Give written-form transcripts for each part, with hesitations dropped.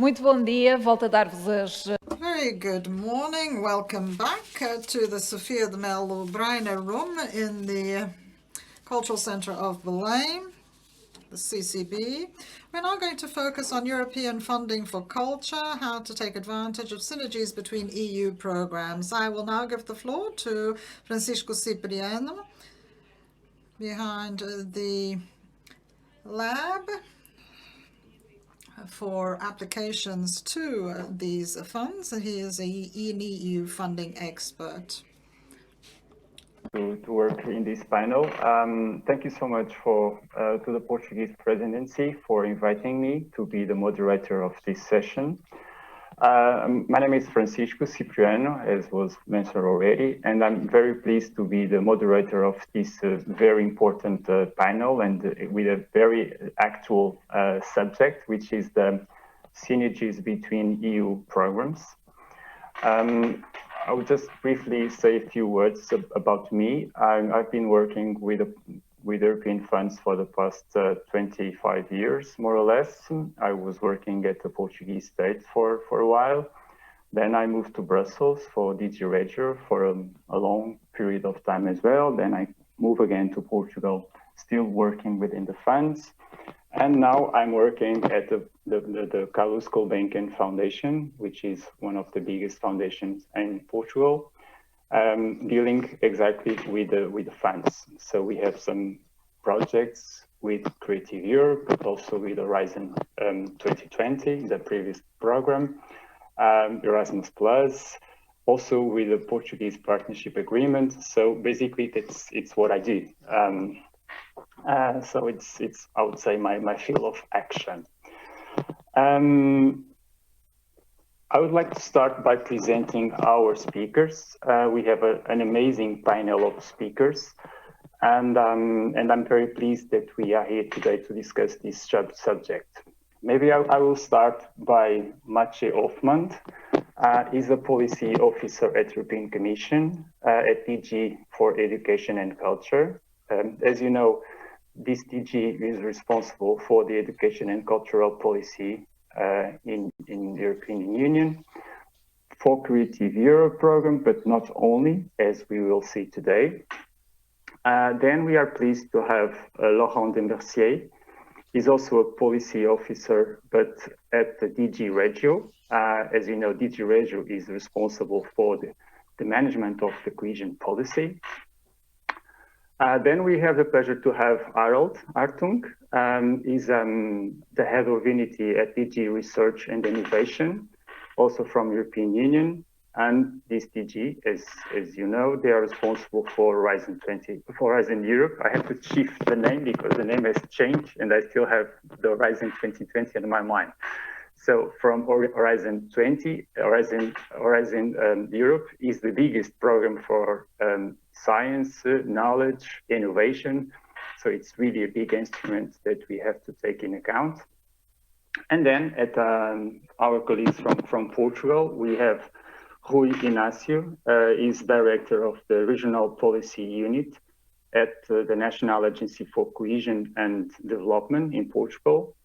Muito bom dia, volto a dar-vos as... Very good morning. Welcome back to the Sofia de Melo Breiner room in the Cultural Centre of Belém, the CCB. We're now going to focus on European funding for culture, how to take advantage of synergies between EU programs. I will now give the floor to Francisco Cipriano behind the lab for applications to these funds. He is an EU funding expert. To work in this panel. Thank you so much to the Portuguese presidency for inviting me to be the moderator of this session. My name is Francisco Cipriano, as was mentioned already, and I'm very pleased to be the moderator of this very important panel and with a very actual subject, which is the synergies between EU programs. I would just briefly say a few words about me. I've been working with European funds for the past 25 years, more or less. I was working at the Portuguese state for a while. Then I moved to Brussels for DG Regio for a long period of time as well. Then I moved again to Portugal, still working within the funds. And now I'm working at the Carlos Gulbenkian Foundation, which is one of the biggest foundations in Portugal, dealing exactly with the funds. So we have some projects with Creative Europe, but also with Horizon 2020, the previous program, Erasmus Plus, also with the Portuguese Partnership Agreement. So basically, it's what I do. So it's I would say my field of action. I would like to start by presenting our speakers. We have an amazing panel of speakers, and I'm very pleased that we are here today to discuss this subject. Maybe I will start by Maciej Hoffman. He's a policy officer at European Commission at DG for Education and Culture. As you know, this DG is responsible for the education and cultural policy in the European Union for Creative Europe program, but not only, as we will see today. Then we are pleased to have Laurent de Mercier. He's also a policy officer, but at the DG Regio. As you know, DG Regio is responsible for the management of the cohesion policy. Then we have the pleasure to have Harald Hartung. He's the head of unity at DG Research and Innovation, also from European Union. And this DG, as you know, they are responsible for Horizon Europe. I have to shift the name because the name has changed and I still have the Horizon 2020 in my mind. So from Horizon Europe is the biggest program for science, knowledge, innovation. So it's really a big instrument that we have to take in account. And then at our colleagues from Portugal, we have Rui Inácio, is director of the Regional Policy Unit at the National Agency for Cohesion and Development in Portugal.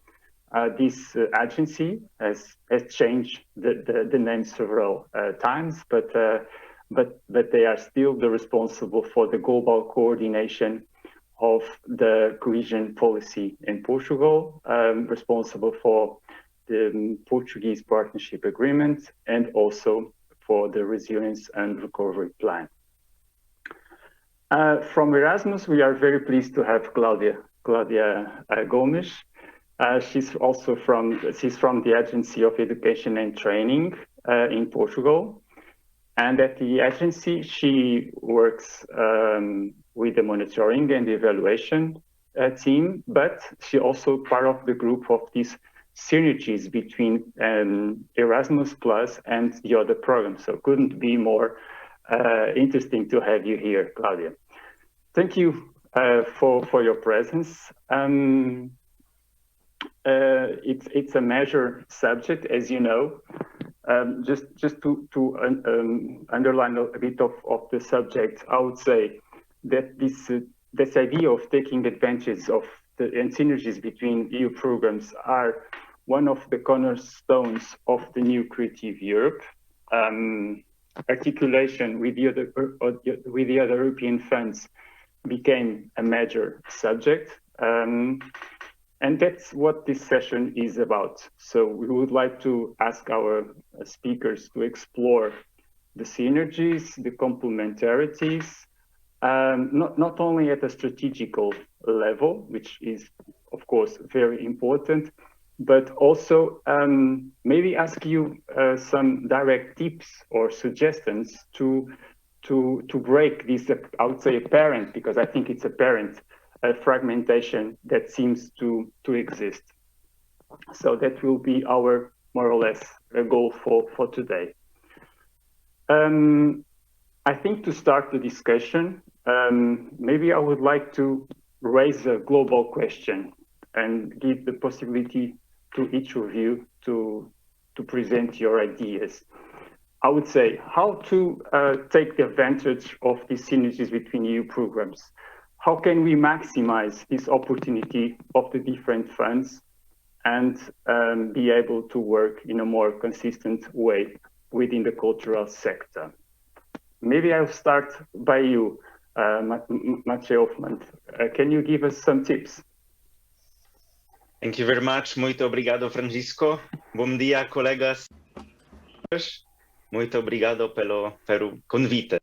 This agency has changed the name several times, but they are still responsible for the global coordination of the cohesion policy in Portugal, responsible for the Portuguese Partnership Agreement and also for the Resilience and Recovery Plan. From Erasmus, we are very pleased to have Claudia Gomes. She's from the Agency of Education and Training in Portugal. And at the agency, she works with the monitoring and the evaluation team, but she also part of the group of these synergies between Erasmus Plus and the other programs. So couldn't be more interesting to have you here, Claudia. Thank you for your presence. It's a major subject, as you know. Just to underline a bit of the subject, I would say that this idea of taking advantage of the synergies between EU programs are one of the cornerstones of the new Creative Europe. Articulation with the other European funds became a major subject. And that's what this session is about. So we would like to ask our speakers to explore the synergies, the complementarities, not only at a strategical level, which is, of course, very important, but also maybe ask you some direct tips or suggestions to break this, I would say apparent, because I think it's apparent, fragmentation that seems to exist. So that will be our, more or less, goal for today. I think to start the discussion, maybe I would like to raise a global question and give the possibility to each of you to present your ideas. I would say how to take the advantage of these synergies between EU programs. How can we maximize this opportunity of the different funds and be able to work in a more consistent way within the cultural sector? Maybe I'll start by you, Maciej Hoffman. Can you give us some tips? Thank you very much. Muito obrigado, Francisco. Bom dia, colegas. Muito obrigado pelo convite.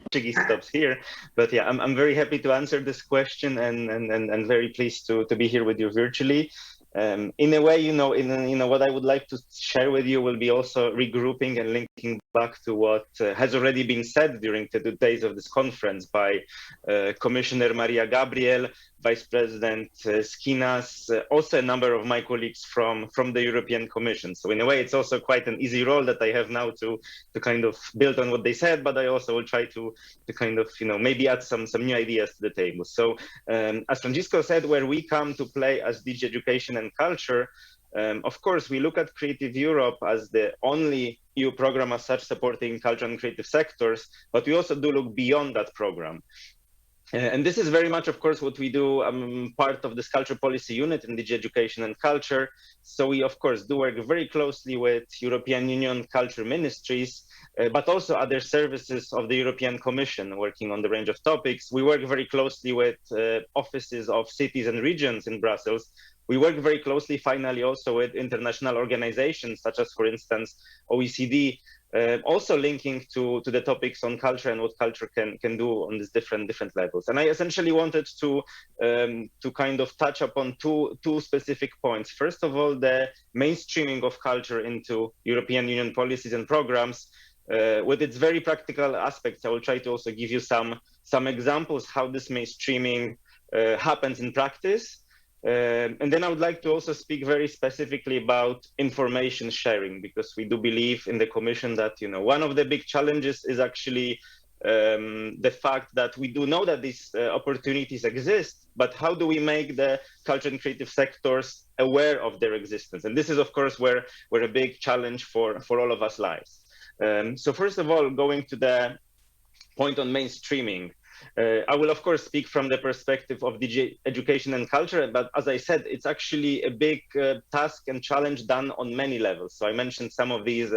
Portuguese stops here, but yeah, I'm very happy to answer this question and very pleased to be here with you virtually. In a way, what I would like to share with you will be also regrouping and linking back to what has already been said during the 2 days of this conference by Commissioner Maria Gabriel, Vice President Skinas, also a number of my colleagues from the European Commission. So in a way, it's also quite an easy role that I have now to kind of build on what they said, but I also will try to kind of, maybe add some new ideas to the table. So as Francisco said, where we come to play as DG Education and Culture, of course, we look at Creative Europe as the only EU program as such supporting culture and creative sectors, but we also do look beyond that program. And this is very much, of course, what we do. I'm part of this culture policy unit in DG Education and Culture. So we, of course, do work very closely with European Union culture ministries, but also other services of the European Commission working on the range of topics. We work very closely with offices of cities and regions in Brussels. We work very closely, finally, also with international organizations, such as, for instance, OECD, also linking to the topics on culture and what culture can do on these different levels. And I essentially wanted to kind of touch upon two specific points. First of all, the mainstreaming of culture into European Union policies and programs. With its very practical aspects, I will try to also give you some examples how this mainstreaming happens in practice. And then I would like to also speak very specifically about information sharing, because we do believe in the Commission that, one of the big challenges is actually the fact that we do know that these opportunities exist, but how do we make the culture and creative sectors aware of their existence? And this is, of course, where a big challenge for all of us lies. So first of all, going to the point on mainstreaming, I will, of course, speak from the perspective of DG Education and Culture, but as I said, it's actually a big task and challenge done on many levels. So I mentioned some of these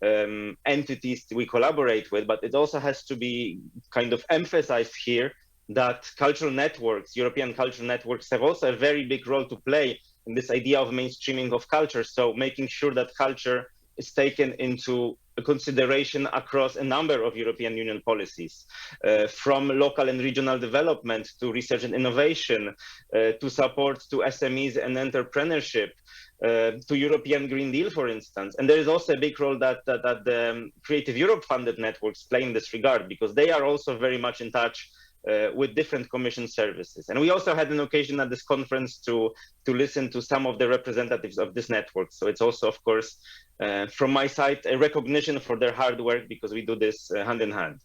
entities we collaborate with, but it also has to be kind of emphasized here that cultural networks, European cultural networks, have also a very big role to play in this idea of mainstreaming of culture. So making sure that culture is taken into consideration across a number of European Union policies, from local and regional development to research and innovation, to support to SMEs and entrepreneurship, to European Green Deal, for instance. And there is also a big role that the Creative Europe funded networks play in this regard, because they are also very much in touch with different Commission services. And we also had an occasion at this conference to listen to some of the representatives of this network. So it's also, of course, from my side, a recognition for their hard work, because we do this hand in hand.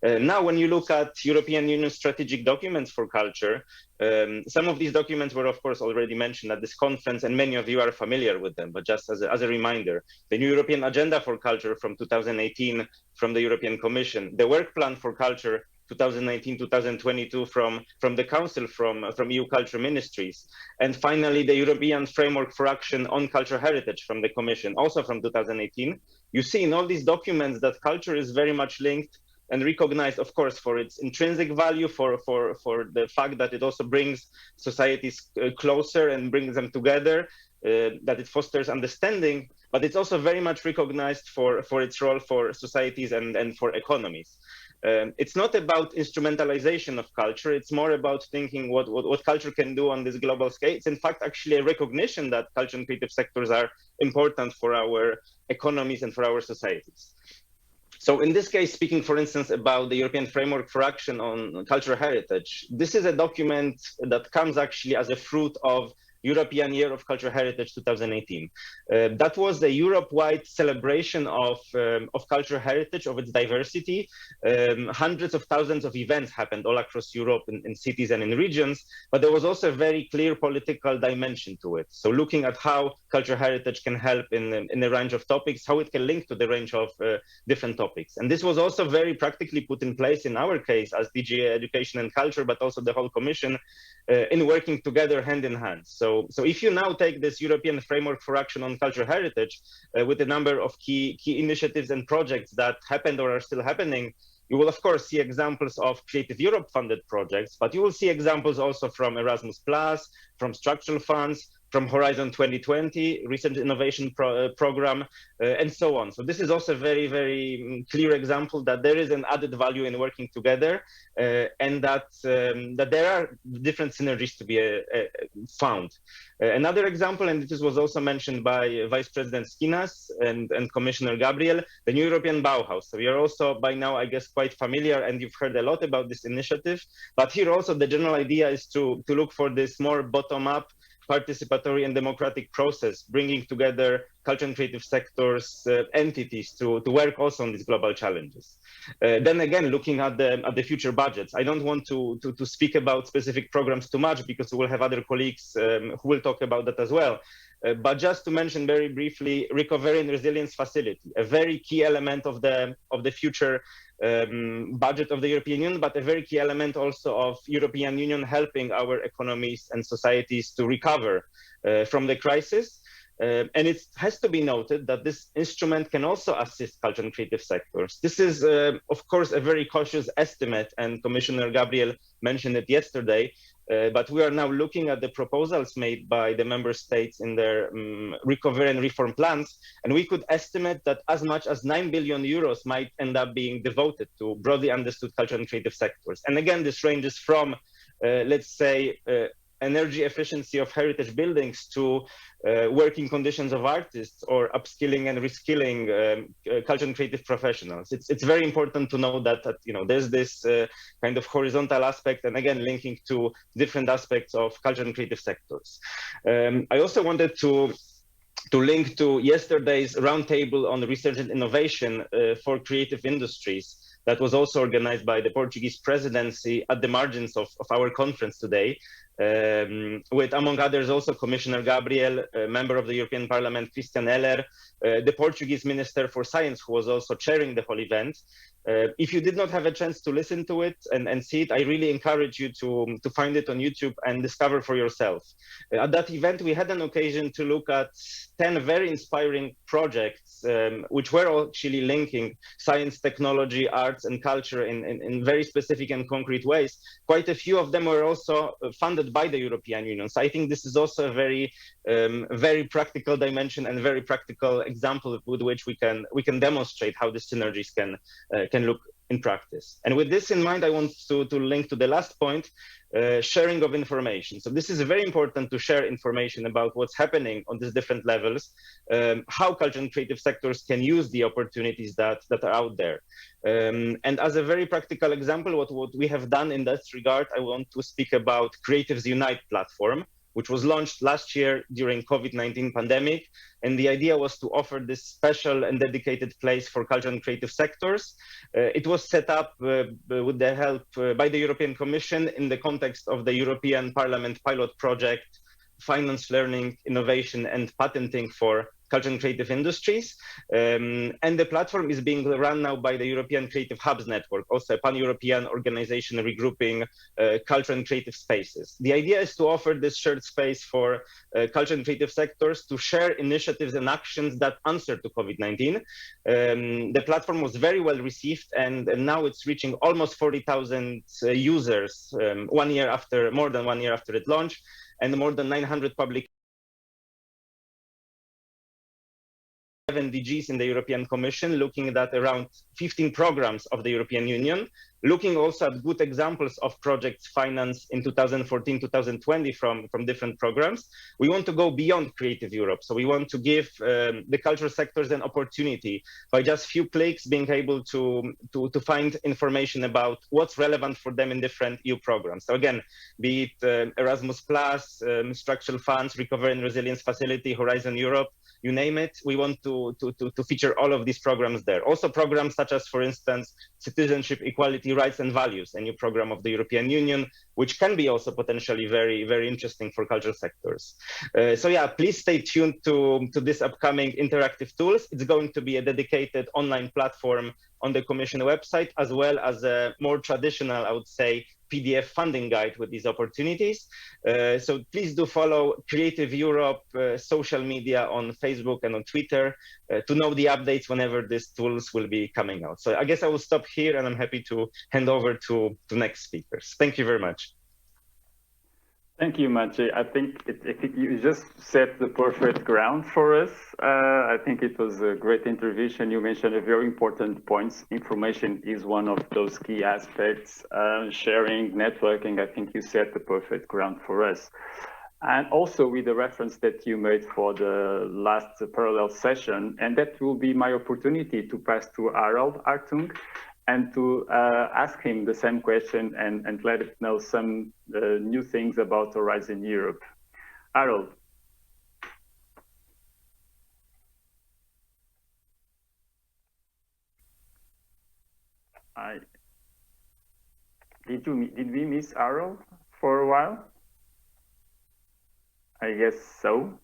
Now, when you look at European Union strategic documents for culture, some of these documents were, of course, already mentioned at this conference, and many of you are familiar with them. But just as a reminder, the new European Agenda for Culture from 2018 from the European Commission, the Work Plan for Culture 2019-2022 from the Council, from EU culture ministries. And finally, the European Framework for Action on Cultural Heritage from the Commission, also from 2018. You see in all these documents that culture is very much linked and recognized, of course, for its intrinsic value, for the fact that it also brings societies closer and brings them together, that it fosters understanding, but it's also very much recognized for its role for societies and for economies. It's not about instrumentalization of culture. It's more about thinking what culture can do on this global scale. It's in fact actually a recognition that culture and creative sectors are important for our economies and for our societies. So in this case, speaking, for instance, about the European Framework for Action on Cultural Heritage, this is a document that comes actually as a fruit of European Year of Cultural Heritage 2018. That was a Europe-wide celebration of cultural heritage, of its diversity. Hundreds of thousands of events happened all across Europe in cities and in regions, but there was also a very clear political dimension to it. So looking at how cultural heritage can help in a range of topics, how it can link to the range of different topics. And this was also very practically put in place in our case as DG Education and Culture, but also the whole Commission in working together hand in hand. So if you now take this European Framework for Action on Cultural Heritage with a number of key initiatives and projects that happened or are still happening, you will of course see examples of Creative Europe funded projects, but you will see examples also from Erasmus+, from structural funds, from Horizon 2020, Research Innovation Program, and so on. So this is also a very, very clear example that there is an added value in working together, and that there are different synergies to be found. Another example, and this was also mentioned by Vice President Skinas and Commissioner Gabriel, the new European Bauhaus. So we are also by now, I guess, quite familiar, and you've heard a lot about this initiative. But here also the general idea is to look for this more bottom-up, participatory and democratic process, bringing together culture and creative sectors, entities to work also on these global challenges. Then again, looking at the future budgets, I don't want to speak about specific programs too much because we will have other colleagues who will talk about that as well. But just to mention very briefly, Recovery and Resilience Facility, a very key element of the future budget of the European Union, but a very key element also of European Union helping our economies and societies to recover from the crisis. And it has to be noted that this instrument can also assist culture and creative sectors. This is, of course, a very cautious estimate, and Commissioner Gabriel mentioned it yesterday, but we are now looking at the proposals made by the member states in their recovery and reform plans, and we could estimate that as much as 9 billion euros might end up being devoted to broadly understood culture and creative sectors. And again, this ranges from, let's say, energy efficiency of heritage buildings to working conditions of artists, or upskilling and reskilling culture and creative professionals. It's very important to know that there's this kind of horizontal aspect, and again linking to different aspects of culture and creative sectors. I also wanted to link to yesterday's roundtable on research and innovation for creative industries that was also organized by the Portuguese presidency at the margins of our conference today, with, among others, also Commissioner Gabriel, a member of the European Parliament, Christian Eller, the Portuguese Minister for Science, who was also chairing the whole event. If you did not have a chance to listen to it and see it, I really encourage you to find it on YouTube and discover for yourself. At that event, we had an occasion to look at 10 very inspiring projects, which were actually linking science, technology, arts, and culture in very specific and concrete ways. Quite a few of them were also funded by the European Union. So I think this is also a very, very practical dimension and very practical example with which we can demonstrate how the synergies can look in practice. And with this in mind, I want to link to the last point, sharing of information. So this is very important to share information about what's happening on these different levels, how culture and creative sectors can use the opportunities that are out there. And as a very practical example, what we have done in that regard, I want to speak about Creatives Unite platform, which was launched last year during COVID-19 pandemic. And the idea was to offer this special and dedicated place for culture and creative sectors. It was set up with the help by the European Commission in the context of the European Parliament pilot project, Finance, Learning, Innovation and Patenting for culture and creative industries. And the platform is being run now by the European Creative Hubs Network, also a pan-European organization regrouping culture and creative spaces. The idea is to offer this shared space for culture and creative sectors to share initiatives and actions that answer to COVID-19. The platform was very well received, and now it's reaching almost 40,000 users more than 1 year after it launched, and more than 900 public DGs in the European Commission, looking at around 15 programs of the European Union, looking also at good examples of projects financed in 2014-2020 from different programs. We want to go beyond Creative Europe. So we want to give the cultural sectors an opportunity by just few clicks being able to find information about what's relevant for them in different EU programs. So again, be it Erasmus+, structural funds, Recovery and Resilience Facility, Horizon Europe, you name it, we want to feature all of these programs there. Also programs such as, for instance, Citizenship, Equality, Rights and Values, a new program of the European Union, which can be also potentially very, very interesting for cultural sectors. So yeah, please stay tuned to this upcoming interactive tools. It's going to be a dedicated online platform on the Commission website, as well as a more traditional, I would say, PDF funding guide with these opportunities. So please do follow Creative Europe social media on Facebook and on Twitter to know the updates whenever these tools will be coming out. So I guess I will stop here, and I'm happy to hand over to next speakers. Thank you very much. Thank you, Maciej. I think you just set the perfect ground for us. I think it was a great intervention. You mentioned a very important points. Information is one of those key aspects. Sharing, networking, I think you set the perfect ground for us. And also with the reference that you made for the last parallel session, and that will be my opportunity to pass to Harald Artung and to ask him the same question and let him know some new things about Horizon Europe. Harald. Did we miss Harald for a while? I guess so.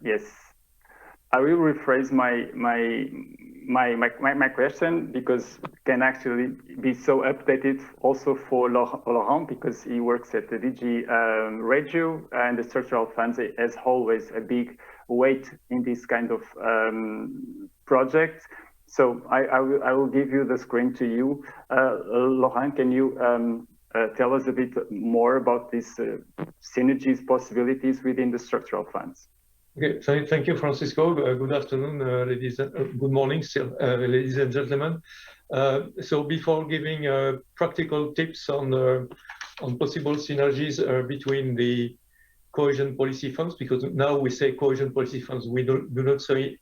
Yes. I will rephrase my question, because can actually be so updated also for Laurent, because he works at the DG Regio, and the structural funds has always a big weight in this kind of project. So I will give you the screen to you. Laurent, can you tell us a bit more about these synergies possibilities within the structural funds? Okay, thank you, Francisco. Good afternoon, good morning, ladies and gentlemen. So before giving practical tips on possible synergies between the cohesion policy funds, because now we say cohesion policy funds, we do not say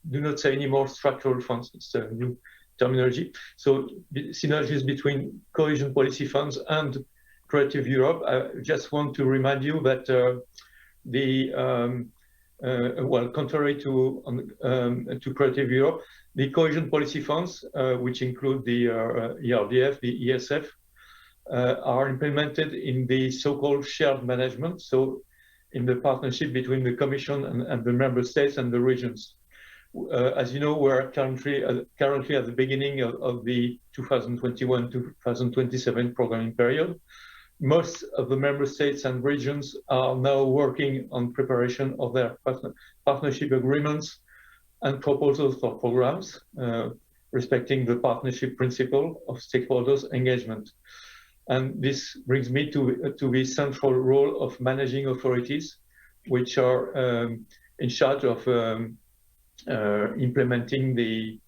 anymore structural funds. It's a new terminology. So synergies between cohesion policy funds and Creative Europe. I just want to remind you that well, contrary to Creative Europe, the cohesion policy funds, which include the ERDF, the ESF, are implemented in the so-called shared management, so in the partnership between the Commission and the Member States and the regions. As you know, we're currently at the beginning of the 2021-2027 programming period. Most of the member states and regions are now working on preparation of their partnership agreements and proposals for programs, respecting the partnership principle of stakeholders' engagement. And this brings me to the central role of managing authorities, which are in charge of implementing the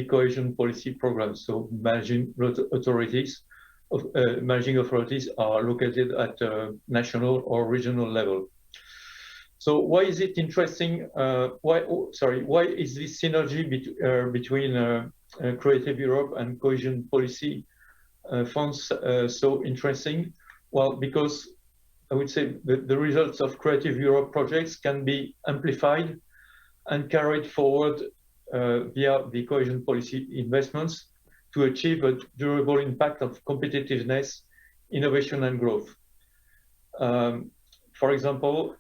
cohesion policy programs. So managing authorities are located at national or regional level. So why is it interesting? Why is this synergy between Creative Europe and cohesion policy funds so interesting? Well, because I would say the results of Creative Europe projects can be amplified and carried forward via the cohesion policy investments to achieve a durable impact of competitiveness, innovation, and growth. For example,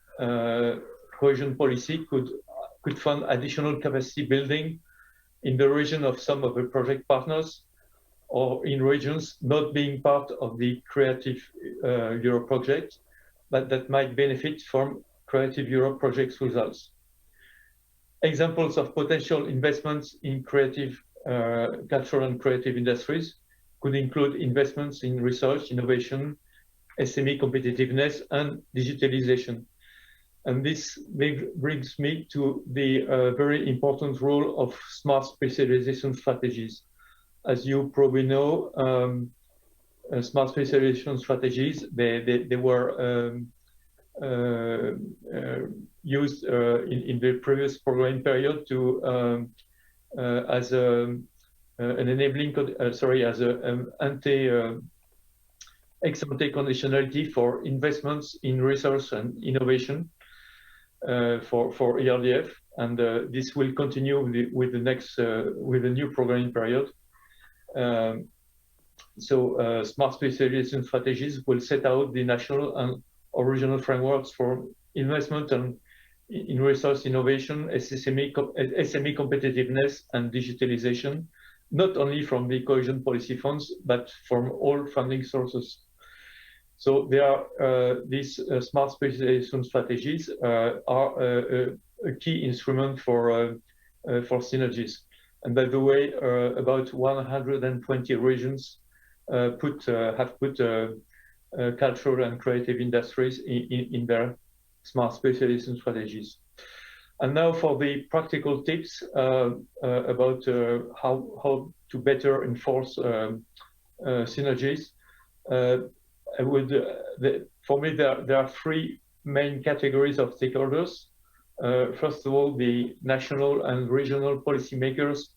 cohesion policy could fund additional capacity building in the region of some of the project partners or in regions not being part of the Creative Europe project, but that might benefit from Creative Europe project's results. Examples of potential investments in creative, cultural and creative industries could include investments in research, innovation, SME competitiveness, and digitalization. And this brings me to the very important role of smart specialization strategies. As you probably know, smart specialization strategies, they were used in the previous programming period to as an enabling, as an ex-ante conditionality for investments in research and innovation for ERDF, and this will continue with the next with the new programming period. Smart specialization strategies will set out the national and original frameworks for investment and in research innovation, SME competitiveness, and digitalization, not only from the cohesion policy funds, but from all funding sources. So there are these smart specialization strategies are a key instrument for synergies. And by the way, about 120 regions have put cultural and creative industries in their smart specialization strategies. And now for the practical tips about how to better enforce synergies. For me, there are three main categories of stakeholders. First of all, the national and regional policymakers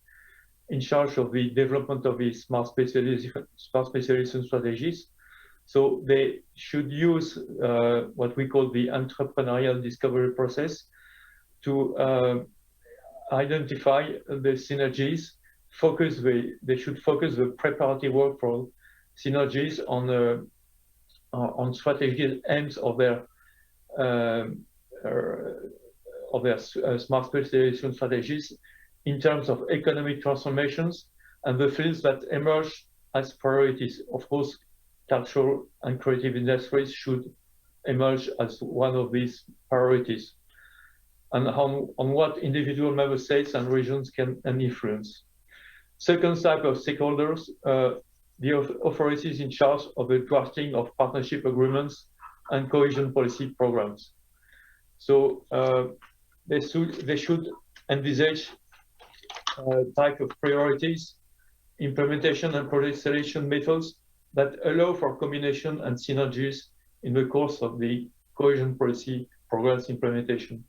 in charge of the development of the smart specialization strategies. So they should use what we call the entrepreneurial discovery process to identify the synergies. They should focus the preparatory work for synergies on strategic aims of their smart specialization strategies in terms of economic transformations and the fields that emerge as priorities. Of course, cultural and creative industries should emerge as one of these priorities, and on what individual member states and regions can influence. Second type of stakeholders, the authorities in charge of the drafting of partnership agreements and cohesion policy programs. So they should envisage type of priorities, implementation and project selection methods that allow for combination and synergies in the course of the cohesion policy programs implementation.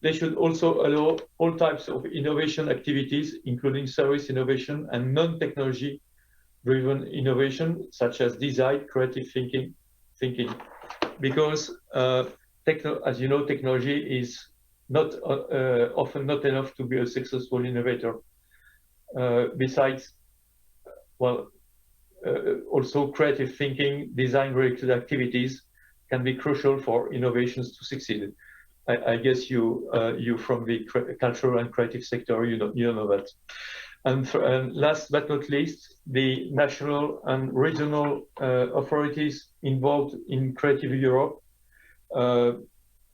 They should also allow all types of innovation activities, including service innovation and non-technology driven innovation, such as design, creative thinking, because as you know, technology is not often not enough to be a successful innovator. Besides, well, also creative thinking, design-related activities can be crucial for innovations to succeed. I guess you from the cultural and creative sector, you know that. And last but not least, the national and regional authorities involved in Creative Europe,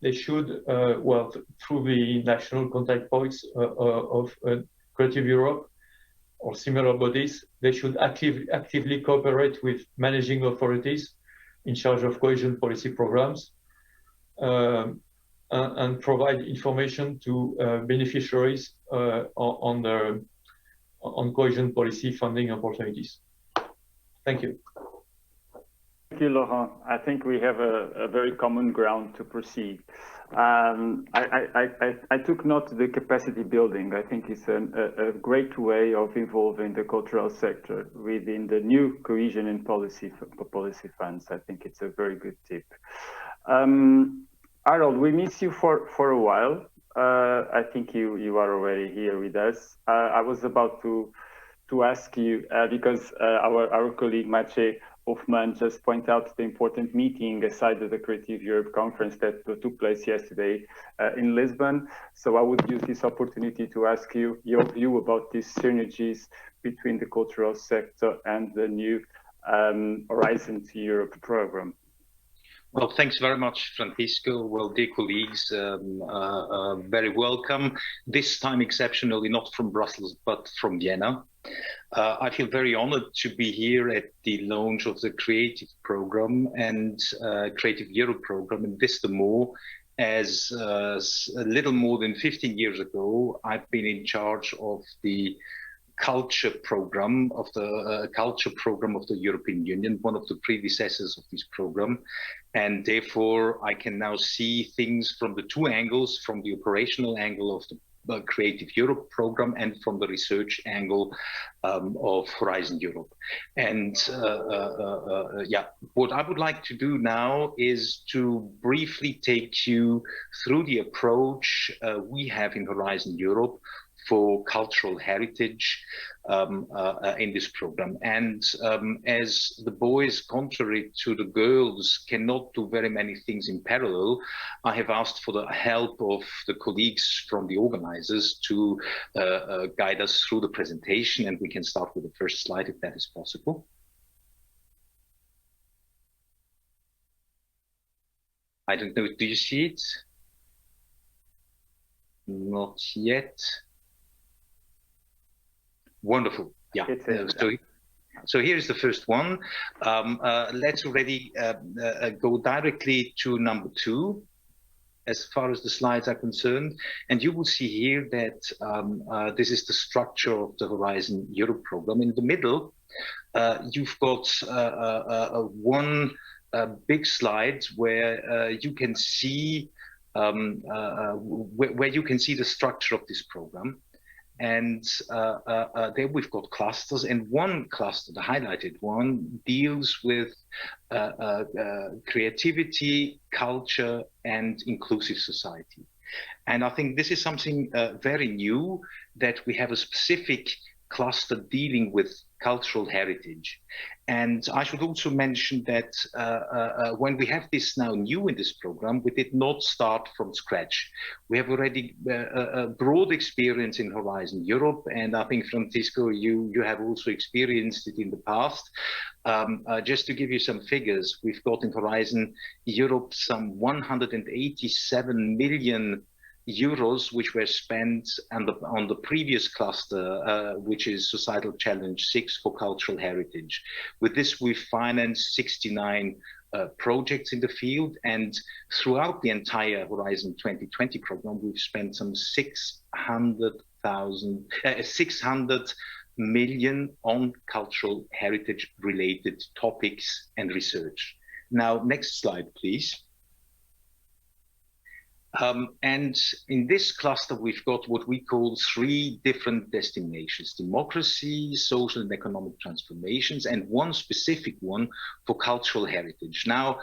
they should, well, through the national contact points of Creative Europe or similar bodies, they should actively cooperate with managing authorities in charge of cohesion policy programs and provide information to beneficiaries on cohesion policy funding opportunities. Thank you. Thank you, Laurent. I think we have a very common ground to proceed. I took note of the capacity building. I think it's a great way of involving the cultural sector within the new cohesion and policy funds. I think it's a very good tip. Harold, we miss you for a while. I think you are already here with us. I was about to ask you because our colleague Mache Hofmann just point out the important meeting aside of the Creative Europe conference that took place yesterday in Lisbon. So I would use this opportunity to ask you your view about these synergies between the cultural sector and the new Horizon to Europe program. Well, thanks very much, Francisco. Well, dear colleagues, very welcome. This time exceptionally not from Brussels, but from Vienna. I feel very honored to be here at the launch of the Creative Program and Creative Europe program, and this the more as a little more than 15 years ago, I've been in charge of the culture program of the European Union, one of the predecessors of this program, and therefore I can now see things from the two angles, from the operational angle of the Creative Europe program and from the research angle of Horizon Europe. And yeah, what I would like to do now is to briefly take you through the approach we have in Horizon Europe for cultural heritage in this program. And as the boys, contrary to the girls, cannot do very many things in parallel, I have asked for the help of the colleagues from the organizers to guide us through the presentation, and we can start with the first slide if that is possible. I don't know, do you see it? Not yet. Wonderful. Yeah. So here's the first one. Let's already go directly to number 2, as far as the slides are concerned. And you will see here that this is the structure of the Horizon Europe program. In the middle, you've got one big slide where you can see the structure of this program. And there we've got clusters, and one cluster, the highlighted one, deals with creativity, culture, and inclusive society. And I think this is something very new, that we have a specific cluster dealing with cultural heritage. And I should also mention that when we have this now new in this program, we did not start from scratch. We have already a broad experience in Horizon Europe, and I think, Francisco, you have also experienced it in the past. Just to give you some figures, we've got in Horizon Europe some 187 million euros, which were spent on the previous cluster, which is Societal Challenge 6 for Cultural Heritage. With this, we financed 69 projects in the field, and throughout the entire Horizon 2020 program, we've spent some 600 million on cultural heritage related topics and research. Now, next slide, please. And in this cluster, we've got what we call 3 different destinations: democracy, social and economic transformations, and one specific one for cultural heritage. Now,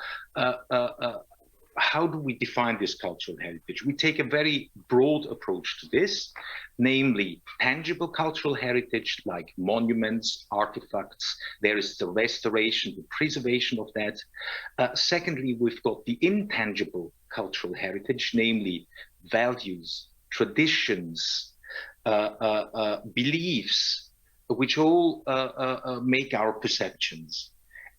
how do we define this cultural heritage? We take a very broad approach to this, namely tangible cultural heritage like monuments, artifacts. There is the restoration, the preservation of that. Secondly, we've got the intangible cultural heritage, namely values, traditions, beliefs, which all make our perceptions.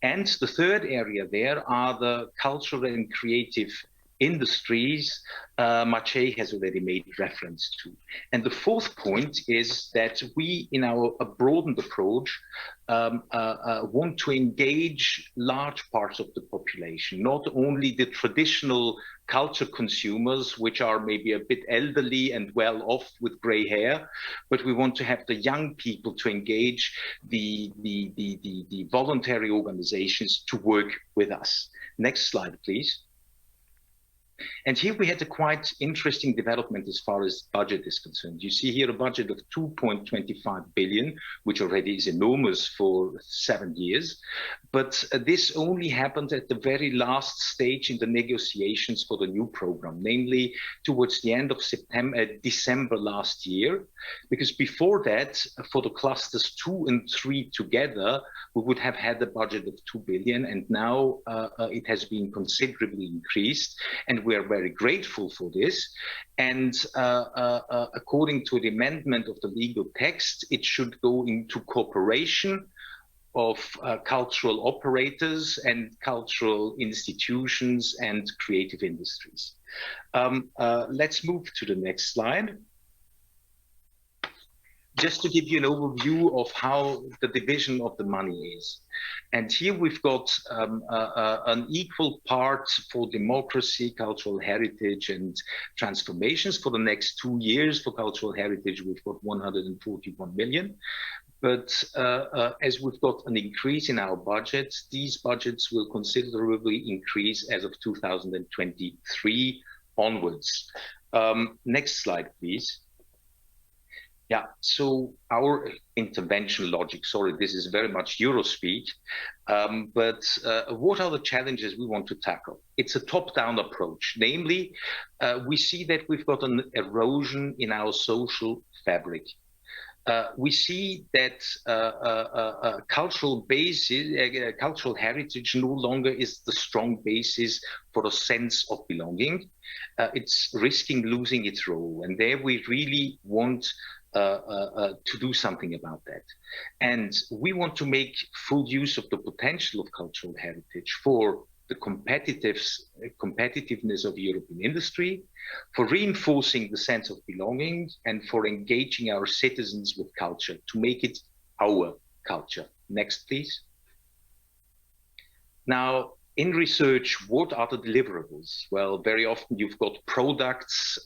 And the third area there are the cultural and creative industries Maciej has already made reference to. And the fourth point is that we, in our broadened approach, want to engage large parts of the population, not only the traditional culture consumers, which are maybe a bit elderly and well off with gray hair, but we want to have the young people to engage the voluntary organizations to work with us. Next slide, please. And here we had a quite interesting development as far as budget is concerned. You see here a budget of 2.25 billion, which already is enormous for 7 years. But this only happened at the very last stage in the negotiations for the new program, namely towards the end of December last year. Because before that, for the clusters 2 and 3 together, we would have had a budget of 2 billion. And now it has been considerably increased. And we are very grateful for this. And according to the amendment of the legal text, it should go into cooperation of cultural operators and cultural institutions and creative industries. Let's move to the next slide. Just to give you an overview of how the division of the money is. And here we've got an equal part for democracy, cultural heritage, and transformations. For the next 2 years for cultural heritage, we've got 141 million. But as we've got an increase in our budgets, these budgets will considerably increase as of 2023 onwards. Next slide, please. Yeah, so our intervention logic, sorry, this is very much Eurospeak, but what are the challenges we want to tackle? It's a top-down approach. Namely, we see that we've got an erosion in our social fabric. We see that cultural heritage no longer is the strong basis for a sense of belonging. It's risking losing its role, and there we really want to do something about that. And we want to make full use of the potential of cultural heritage for the competitiveness of European industry, for reinforcing the sense of belonging, and for engaging our citizens with culture to make it our culture. Next, please. Now, in research, what are the deliverables? Well, very often you've got products,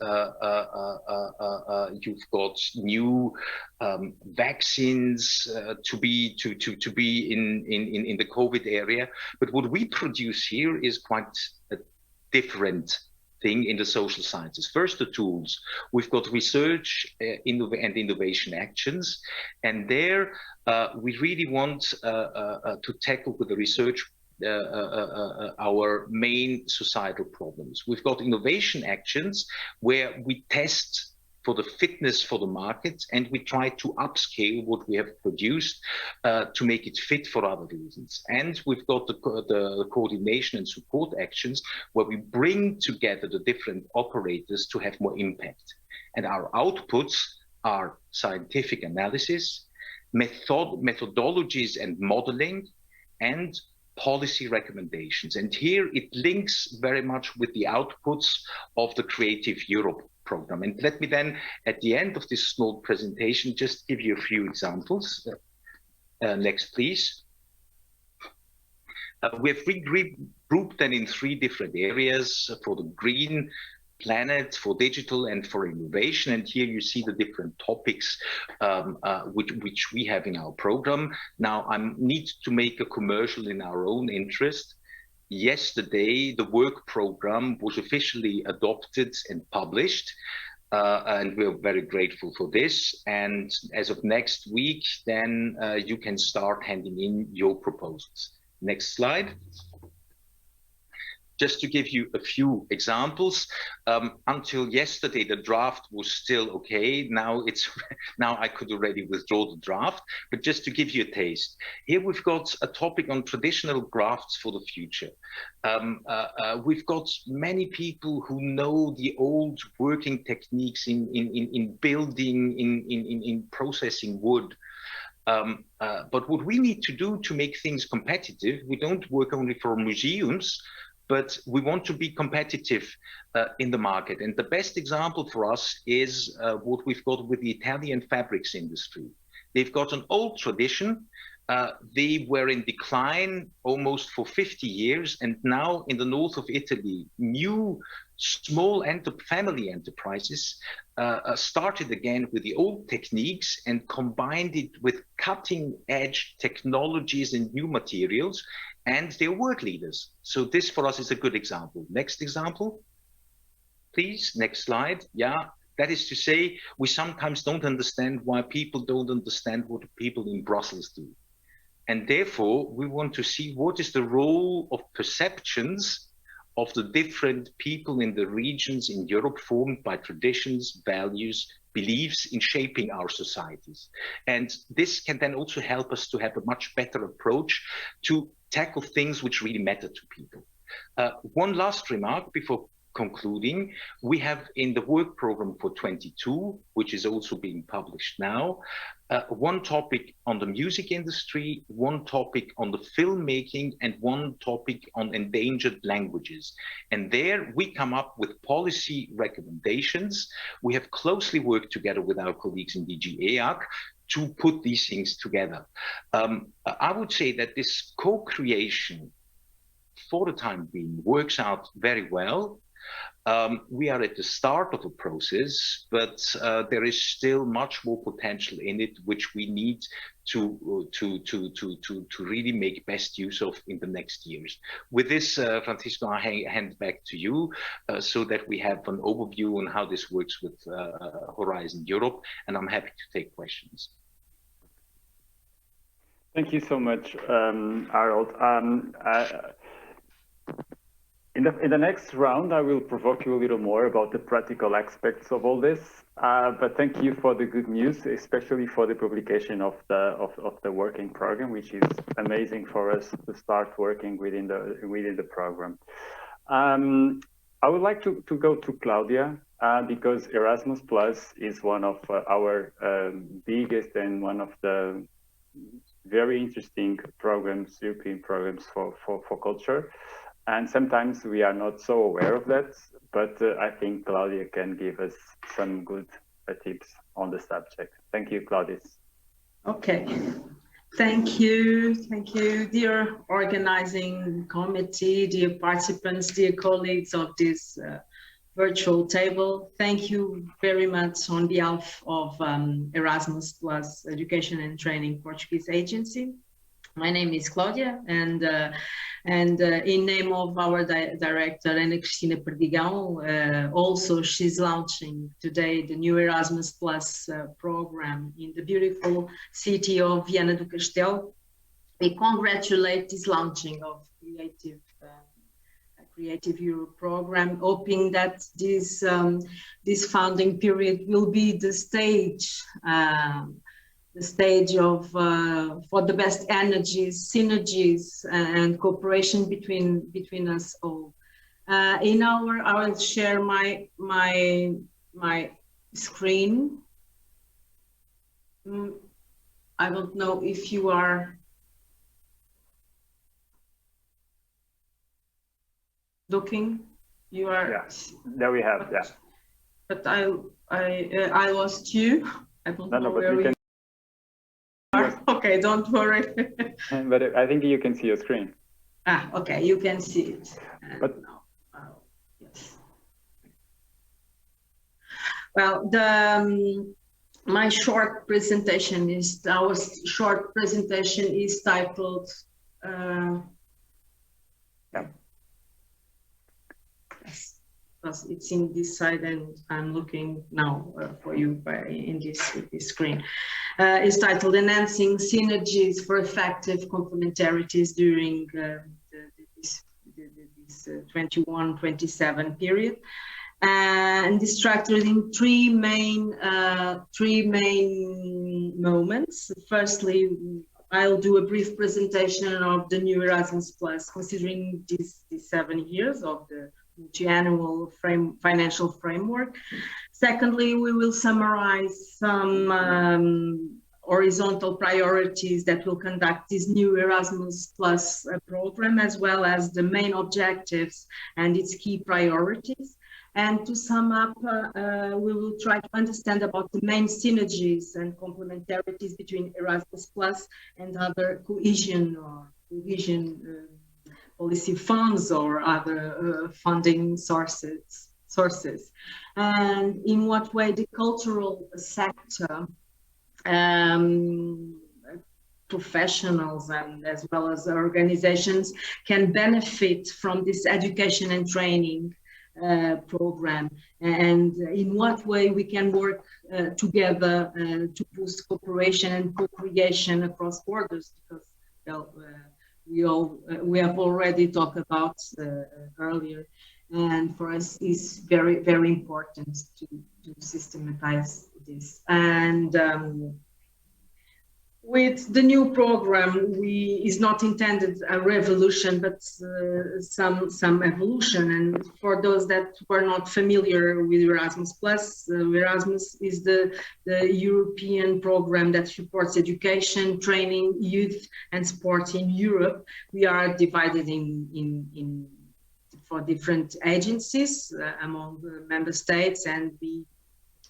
you've got new vaccines to be in the COVID area. But what we produce here is quite a different thing in the social sciences. First, the tools. We've got research and innovation actions, and there we really want to tackle with the research our main societal problems. We've got innovation actions where we test for the fitness for the market, and we try to upscale what we have produced to make it fit for other reasons. And we've got the coordination and support actions where we bring together the different operators to have more impact. And our outputs are scientific analysis, methodologies and modeling, and policy recommendations. And here it links very much with the outputs of the Creative Europe program. And let me then, at the end of this small presentation, just give you a few examples. Next, please. We have regrouped them in 3 different areas: for the green planet, for digital, and for innovation. And here you see the different topics which we have in our program. Now, I need to make a commercial in our own interest. Yesterday, the work program was officially adopted and published, and we're very grateful for this. And as of next week, then you can start handing in your proposals. Next slide. Just to give you a few examples, until yesterday, the draft was still okay. Now I could already withdraw the draft, but just to give you a taste. Here we've got a topic on traditional crafts for the future. We've got many people who know the old working techniques in building, in processing wood. But what we need to do to make things competitive, we don't work only for museums, but we want to be competitive in the market. And the best example for us is what we've got with the Italian fabrics industry. They've got an old tradition. They were in decline almost for 50 years. And now in the north of Italy, new small family enterprises started again with the old techniques and combined it with cutting edge technologies and new materials. And they're world leaders. So this for us is a good example. Next example. please. Next slide. Yeah. That is to say, we sometimes don't understand why people don't understand what the people in Brussels do. And therefore, we want to see what is the role of perceptions of the different people in the regions in Europe formed by traditions, values, beliefs in shaping our societies. And this can then also help us to have a much better approach to tackle things which really matter to people. One last remark before concluding, we have in the work program for 22, which is also being published now, one topic on the music industry, one topic on the filmmaking, and one topic on endangered languages. And there we come up with policy recommendations. We have closely worked together with our colleagues in DG EAC to put these things together. I would say that this co-creation for the time being works out very well. We are at the start of a process, but there is still much more potential in it, which we need to really make best use of in the next years. With this, Francisco, I hand back to you so that we have an overview on how this works with Horizon Europe, and I'm happy to take questions. Thank you so much, Harold. In the next round, I will provoke you a little more about the practical aspects of all this. But thank you for the good news, especially for the publication of the working program, which is amazing for us to start working within the program. I would like to go to Claudia because Erasmus Plus is one of our biggest and one of the very interesting programs, European programs for culture. And sometimes we are not so aware of that, but I think Claudia can give us some good tips on the subject. Thank you, Claudia. Okay, thank you, dear organizing committee, dear participants, dear colleagues of this virtual table. Thank you very much on behalf of Erasmus Plus Education and Training Portuguese Agency. My name is Claudia, and in name of our director, Ana Cristina Perdigão, also she's launching today the new Erasmus Plus program in the beautiful city of Viana do Castelo. We congratulate this launching of Creative Europe program, hoping that this founding period will be the stage of for the best energies, synergies, and cooperation between us all. I will share my screen. I don't know if you are looking. You are. Yeah, there we have. Yeah. But I lost you. I don't know where we. Okay, don't worry. But I think you can see your screen. Okay, you can see it. But yes. Well, my short presentation is titled. Yes, because it's in this side, and I'm looking now for you in this screen. Is titled Enhancing Synergies for Effective Complementarities During this 21-27 period. And is structured in three main moments. Firstly, I'll do a brief presentation of the new Erasmus Plus, considering these 7 years of the multi-annual financial framework. Secondly, we will summarize some horizontal priorities that will conduct this new Erasmus Plus program, as well as the main objectives and its key priorities. And to sum up, we will try to understand about the main synergies and complementarities between Erasmus Plus and other cohesion policy funds or other funding sources. And in what way the cultural sector, professionals and as well as organizations can benefit from this education and training program, and in what way we can work together to boost cooperation and co-creation across borders, because we have already talked about earlier, and for us it's very, very important to systematize this. And with the new program, is not intended a revolution, but some evolution. And for those that were not familiar with Erasmus Plus, Erasmus is the European program that supports education, training, youth, and sport in Europe. We are divided in for different agencies among the member states, and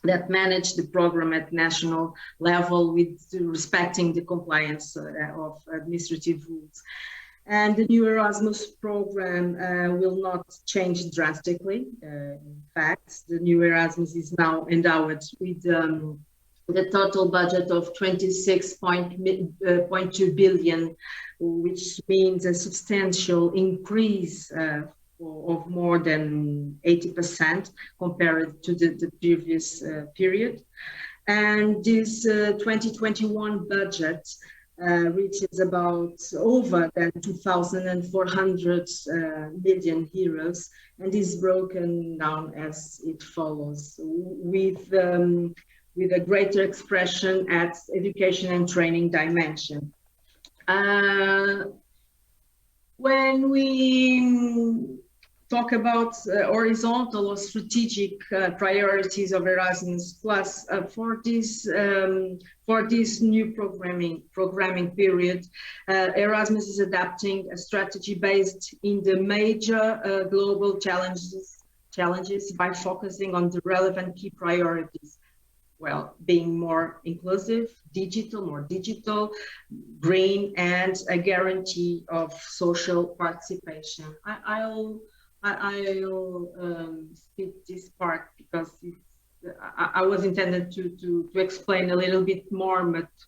that manage the program at national level with respecting the compliance of administrative rules. And the new Erasmus program will not change drastically. In fact, the new Erasmus is now endowed with the total budget of 26.2 billion, which means a substantial increase of more than 80% compared to the previous period. And this 2021 budget reaches about over than 2,400 million euros, and is broken down as it follows, with a greater expression at education and training dimension. When we talk about horizontal or strategic priorities of Erasmus Plus for this new programming period, Erasmus is adapting a strategy based in the major global challenges by focusing on the relevant key priorities. Well, being more inclusive, more digital, green, and a guarantee of social participation. I'll skip this part because I was intended to explain a little bit more,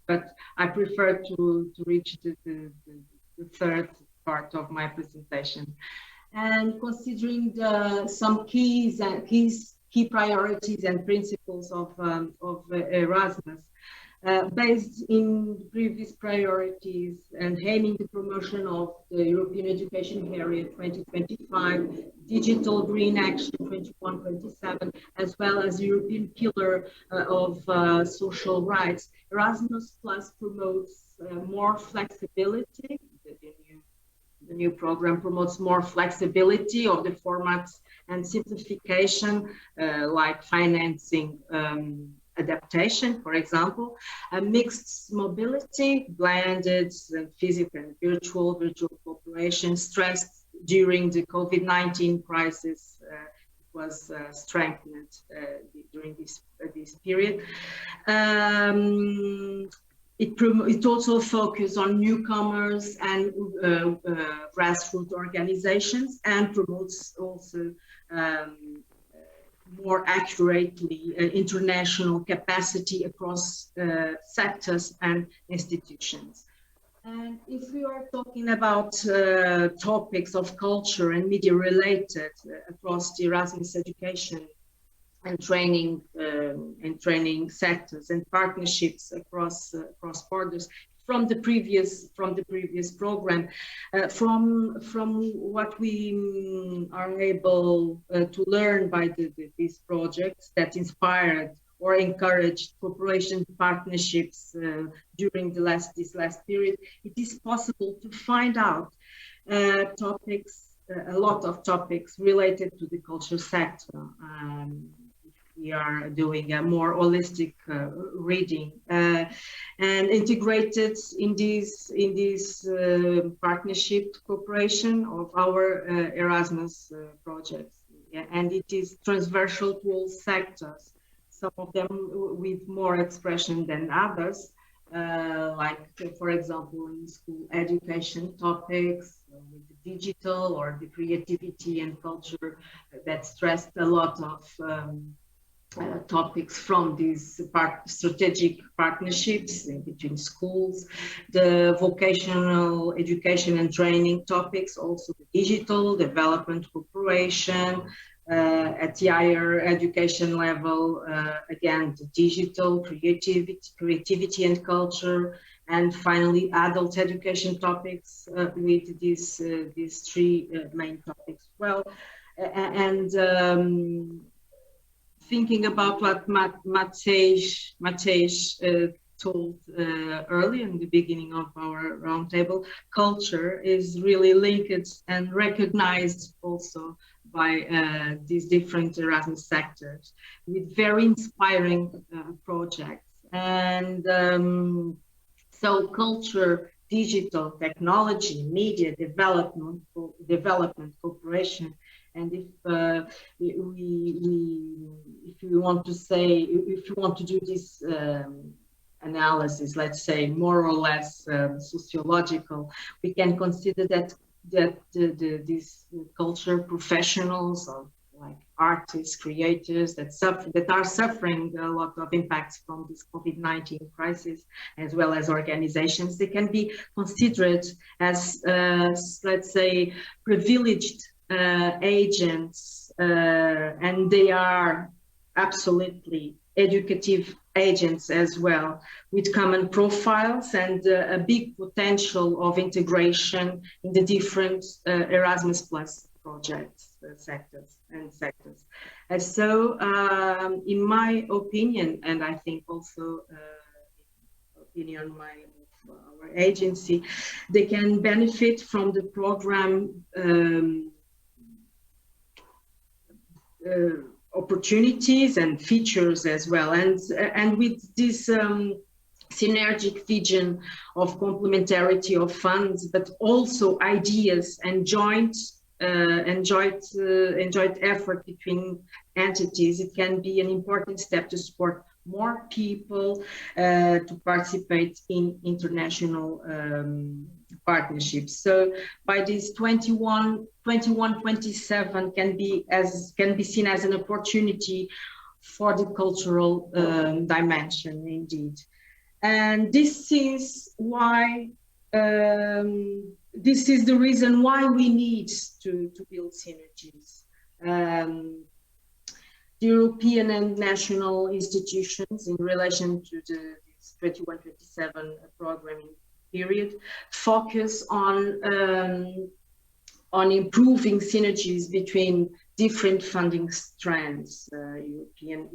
but I prefer to reach the third part of my presentation. And considering some key priorities and principles of Erasmus, based in previous priorities and aiming the promotion of the European Education Area 2025, Digital Green Action 21-27, as well as European Pillar of Social Rights, Erasmus Plus promotes more flexibility. The new program promotes more flexibility of the formats and simplification, like financing adaptation, for example, a mixed mobility, blended physical and virtual cooperation stressed during the COVID-19 crisis was strengthened during this period. It also focuses on newcomers and grassroots organizations, and promotes also more accurately international capacity across sectors and institutions. And if we are talking about topics of culture and media related across the Erasmus education and training sectors and partnerships across borders, from the previous program, from what we are able to learn by these projects that inspired or encouraged cooperation partnerships during this last period, it is possible to find out a lot of topics related to the culture sector. We are doing a more holistic reading and integrated in this partnership cooperation of our Erasmus projects. Yeah, and it is transversal to all sectors, some of them with more expression than others, like, for example, in school education topics, with the digital or the creativity and culture that stressed a lot of topics from these strategic partnerships between schools, the vocational education and training topics, also the digital development cooperation, at the higher education level, again, the digital, creativity and culture, and finally adult education topics with these three main topics. Well, and thinking about what Matej told early in the beginning of our roundtable, culture is really linked and recognized also by these different Erasmus sectors with very inspiring projects. And so culture, digital, technology, media, development, cooperation, and if we want to say, if you want to do this analysis, let's say more or less sociological, we can consider that these culture professionals, or like artists, creators that are suffering a lot of impacts from this COVID-19 crisis, as well as organizations, they can be considered as let's say privileged agents, and they are absolutely educative agents as well, with common profiles and a big potential of integration in the different Erasmus Plus projects, sectors. And so, in my opinion, and I think also opinion of our agency, they can benefit from the program opportunities and features as well, and with this synergic vision of complementarity of funds, but also ideas and joint effort between entities, it can be an important step to support more people to participate in international partnerships. So by this 21-27 can be seen as an opportunity for the cultural dimension indeed. And this is why this is the reason why we need to build synergies. The European and national institutions in relation to this 21-27 programming period focus on improving synergies between different funding strands, European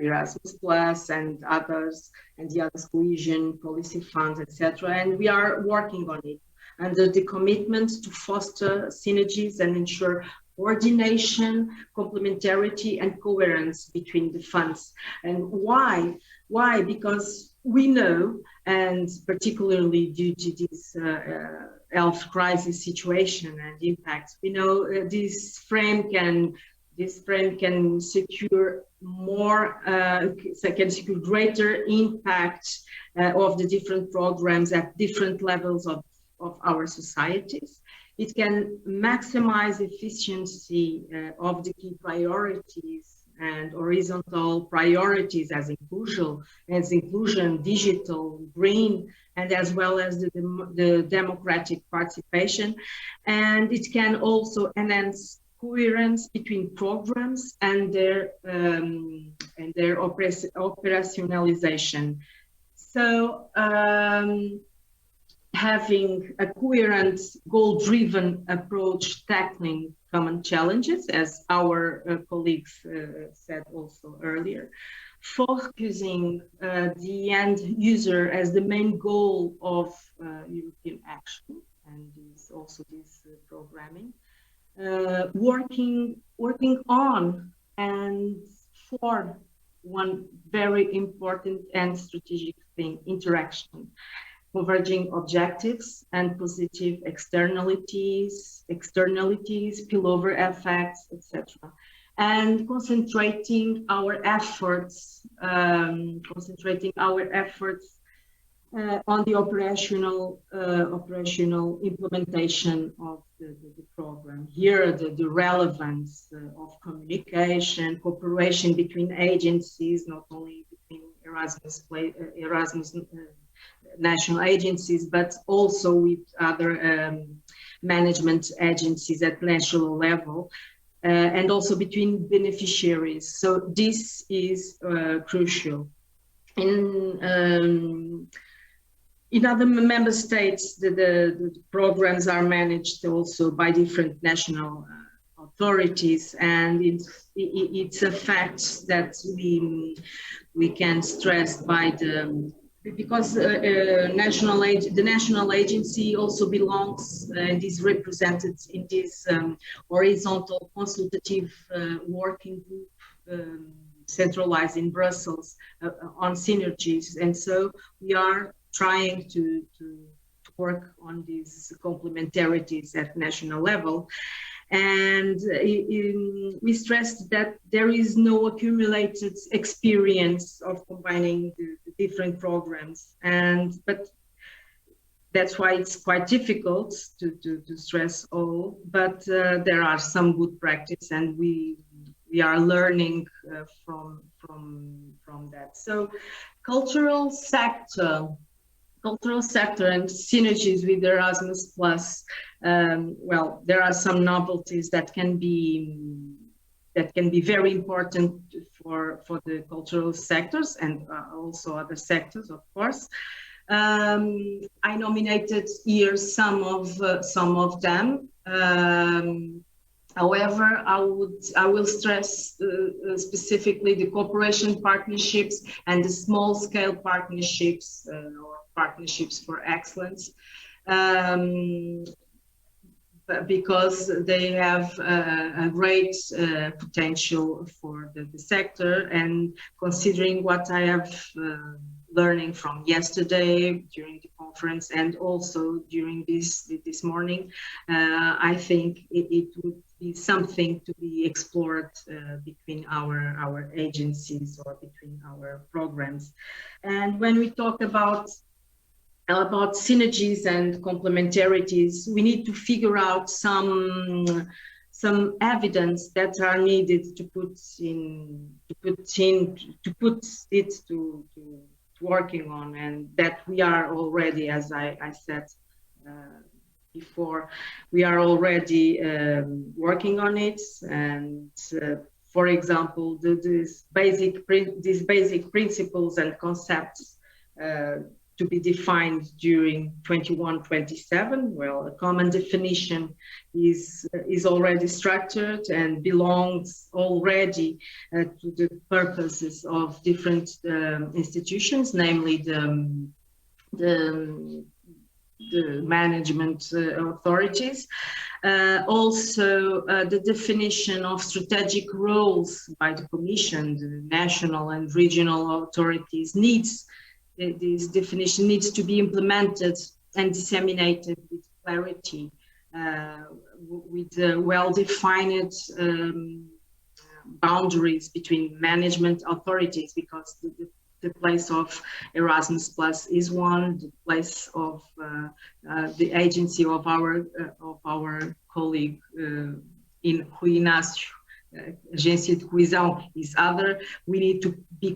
Erasmus Plus and others, and the other cohesion policy funds, etc. And we are working on it under the commitment to foster synergies and ensure coordination, complementarity, and coherence between the funds. And why? Why? Because we know, and particularly due to this health crisis situation and impacts, we know this frame can secure more, can secure greater impact of the different programs at different levels of our societies. It can maximize efficiency of the key priorities and horizontal priorities as inclusion, digital, green, and as well as the democratic participation. And it can also enhance coherence between programs and their operationalization. So having a coherent, goal-driven approach tackling common challenges, as our colleagues said also earlier, focusing the end user as the main goal of European action, and also this programming, working on and for one very important and strategic thing: interaction, converging objectives and positive externalities, spillover effects, etc. And concentrating our efforts on the operational implementation of the program. Here, the relevance of communication, cooperation between agencies, not only between Erasmus national agencies, but also with other management agencies at national level, and also between beneficiaries. So this is crucial. In other member states, the programs are managed also by different national authorities, and it's a fact that we can stress by because the national agency also belongs and is represented in this horizontal consultative working group centralized in Brussels on synergies, and so we are trying to work on these complementarities at national level. And we stressed that there is no accumulated experience of combining the different programs, but that's why it's quite difficult to stress all. But there are some good practice, and we are learning from that. So, cultural sector and synergies with Erasmus Plus. Well, there are some novelties that can be very important for the cultural sectors and also other sectors, of course. I nominated here some of them. However, I will stress specifically the cooperation partnerships and the small-scale partnerships or partnerships for excellence, because they have a great potential for the sector. And considering what I have learning from yesterday during the conference and also during this morning, I think it would be something to be explored between our agencies or between our programs. And when we talk about synergies and complementarities, we need to figure out some evidence that are needed to put it to working on, and that we are already, as I said before, we are already working on it. And for example, these basic principles and concepts to be defined during 21-27. Well, a common definition is already structured and belongs already to the purposes of different institutions, namely the management authorities. Also, the definition of strategic roles by the Commission, the national and regional authorities this definition needs to be implemented and disseminated with clarity, with well-defined boundaries between management authorities, because the place of Erasmus Plus is one, the place of the agency of our colleague in Rui Inácio, Agência de Coesão, is other. We need to be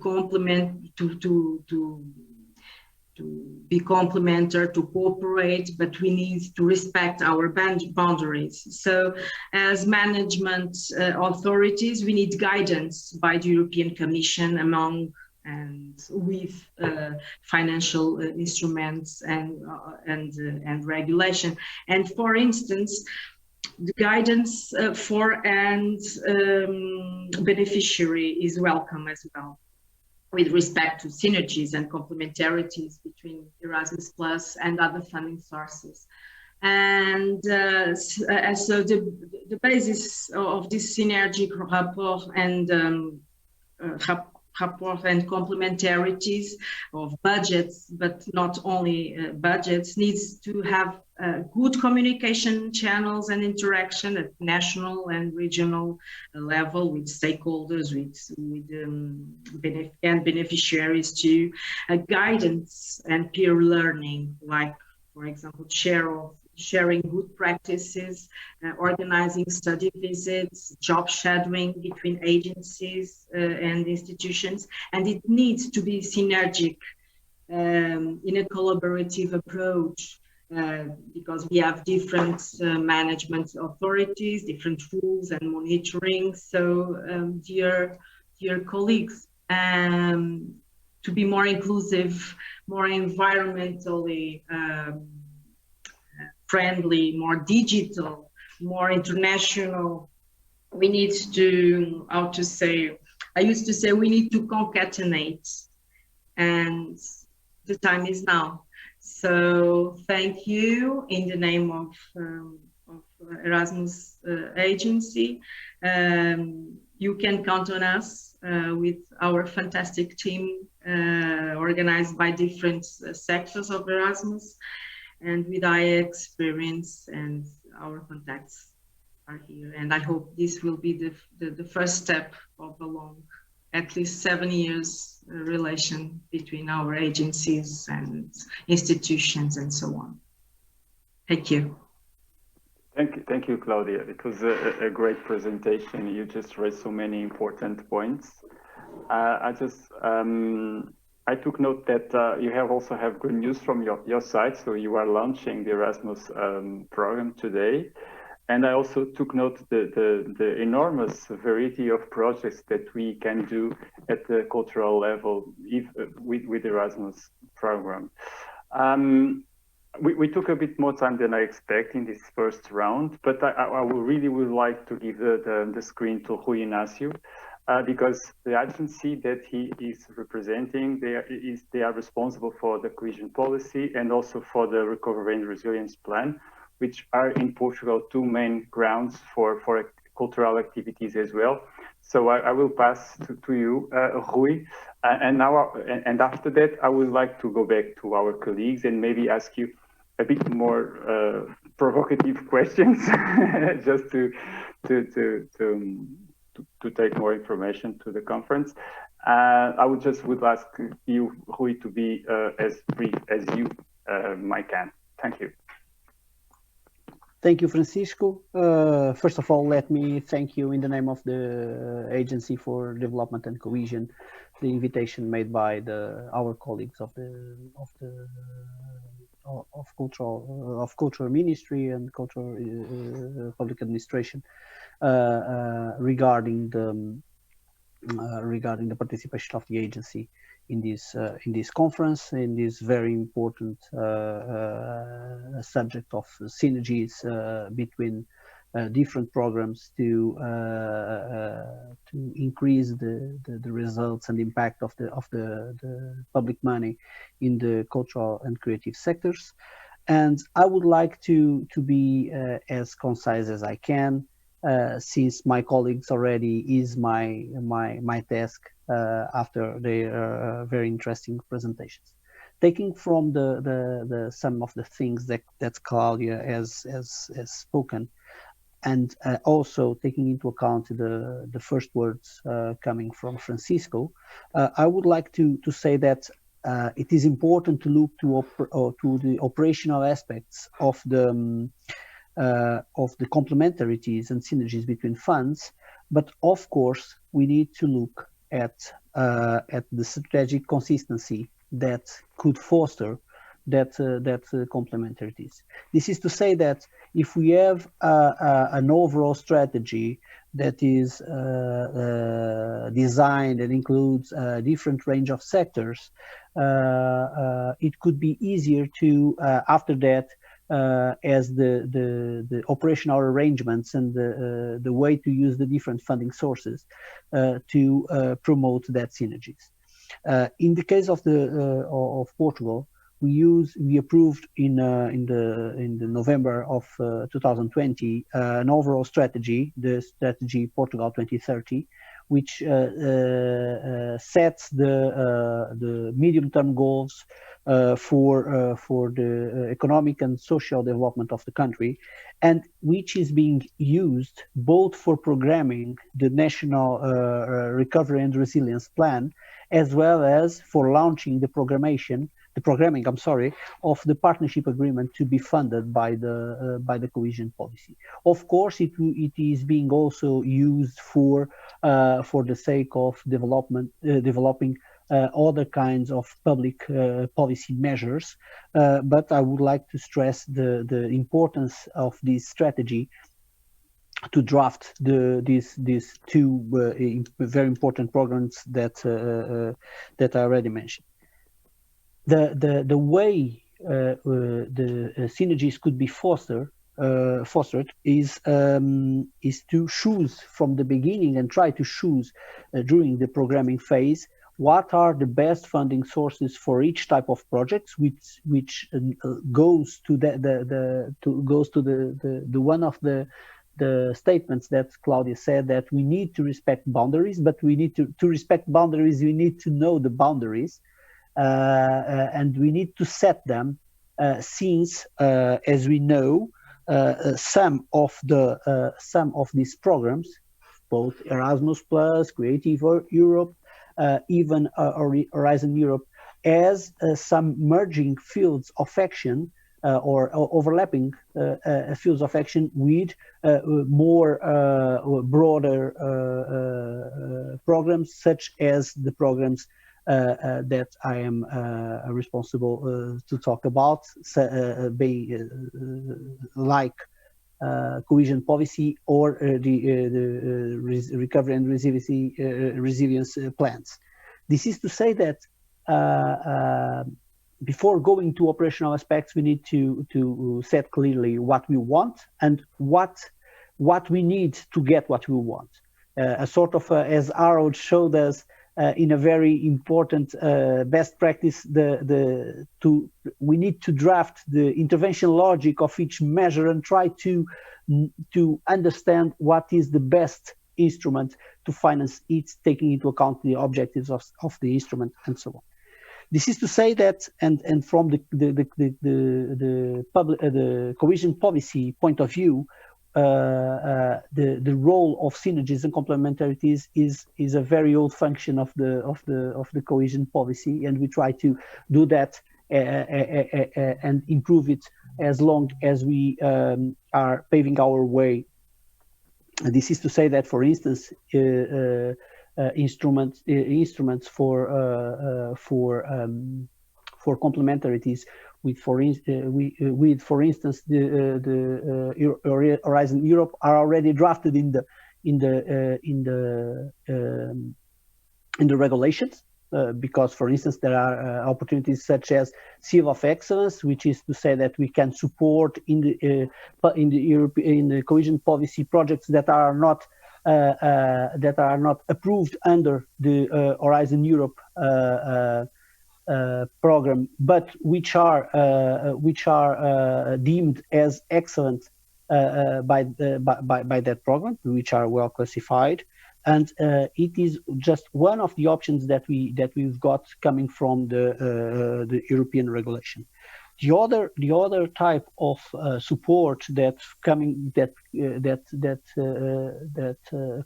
be complementary, to cooperate, but we need to respect our boundaries. So as management authorities, we need guidance by the European Commission and with financial instruments and regulation. And for instance, the guidance for beneficiary is welcome as well, with respect to synergies and complementarities between Erasmus Plus and other funding sources. And so the basis of this synergic rapport and complementarities of budgets, but not only budgets, needs to have good communication channels and interaction at national and regional level with stakeholders, with beneficiaries too, guidance and peer learning, like, for example, sharing good practices, organizing study visits, job shadowing between agencies and institutions. And it needs to be synergic in a collaborative approach. because we have different management authorities, different rules and monitoring. So, dear colleagues, to be more inclusive, more environmentally friendly, more digital, more international, we need to, how to say, I used to say we need to concatenate, and the time is now. So thank you in the name of Erasmus Agency. You can count on us with our fantastic team organized by different sectors of Erasmus, and with our experience and our contacts are here. And I hope this will be the first step of a long, at least 7 years relation between our agencies and institutions and so on. Thank you. Thank you, Claudia. It was a great presentation. You just raised so many important points. I took note that you also have good news from your side. So you are launching the Erasmus program today. And I also took note the enormous variety of projects that we can do at the cultural level with the Erasmus program. We took a bit more time than I expect in this first round, but I really would like to give the screen to Rui Inácio, because the agency that he is representing, they are responsible for the cohesion policy and also for the recovery and resilience plan, which are in Portugal 2 main grounds for cultural activities as well. So I will pass to you, Rui, and after that I would like to go back to our colleagues and maybe ask you a bit more provocative questions, just to take more information to the conference. I would ask you, Rui, to be as brief as you might can. Thank you. Thank you, Francisco. First of all, let me thank you in the name of the Agency for Development and Cohesion, the invitation made by our colleagues of Cultural Ministry and Cultural Public Administration regarding the participation of the agency in this conference, in this very important subject of synergies between different programs to increase the results and impact of the public money in the cultural and creative sectors. And I would like to be as concise as I can, since my colleagues already is my task after their very interesting presentations. Taking from the some of the things that Claudia has spoken, and also taking into account the first words coming from Francisco, I would like to say that it is important to look to the operational aspects of the complementarities and synergies between funds, but of course we need to look at the strategic consistency that could foster that complementarities. This is to say that if we have an overall strategy that is designed and includes a different range of sectors, it could be easier to after that, as the operational arrangements and the way to use the different funding sources to promote that synergies. In the case of Portugal, we approved in the November of 2020 an overall strategy, the strategy Portugal 2030, which sets the medium-term goals for the economic and social development of the country, and which is being used both for programming the national recovery and resilience plan, as well as for launching the programming of the partnership agreement to be funded by the cohesion policy. Of course, it is being also used for the sake of developing other kinds of public policy measures. But I would like to stress the importance of this strategy to draft these two very important programs that I already mentioned. The way the synergies could be fostered is to choose from the beginning and try to choose during the programming phase what are the best funding sources for each type of projects, which goes to the one of the statements that Claudia said, that we need to respect boundaries, but we need to respect boundaries, we need to know the boundaries, and we need to set them since, as we know, some of these programs, both Erasmus Plus, Creative Europe, even Horizon Europe, as some merging fields of action or overlapping fields of action with more broader programs, such as the programs that I am responsible to talk about, like cohesion policy or the recovery and resilience plans. This is to say that before going to operational aspects, we need to set clearly what we want and what we need to get what we want. A sort of, as Harold showed us in a very important best practice, we need to draft the intervention logic of each measure and try to understand what is the best instrument to finance it, taking into account the objectives of the instrument and so on. This is to say that, and from the cohesion policy point of view, the role of synergies and complementarities is a very old function of the cohesion policy, and we try to do that and improve it as long as we are paving our way. This is to say that, for instance, instruments for complementarities with, for instance, the Horizon Europe are already drafted in the regulations, because, for instance, there are opportunities such as Seal of Excellence, which is to say that we can support in the cohesion policy projects that are not approved under the Horizon Europe program, but which are deemed as excellent by that program, which are well classified, and it is just one of the options that we've got coming from the European regulation. The other type of support that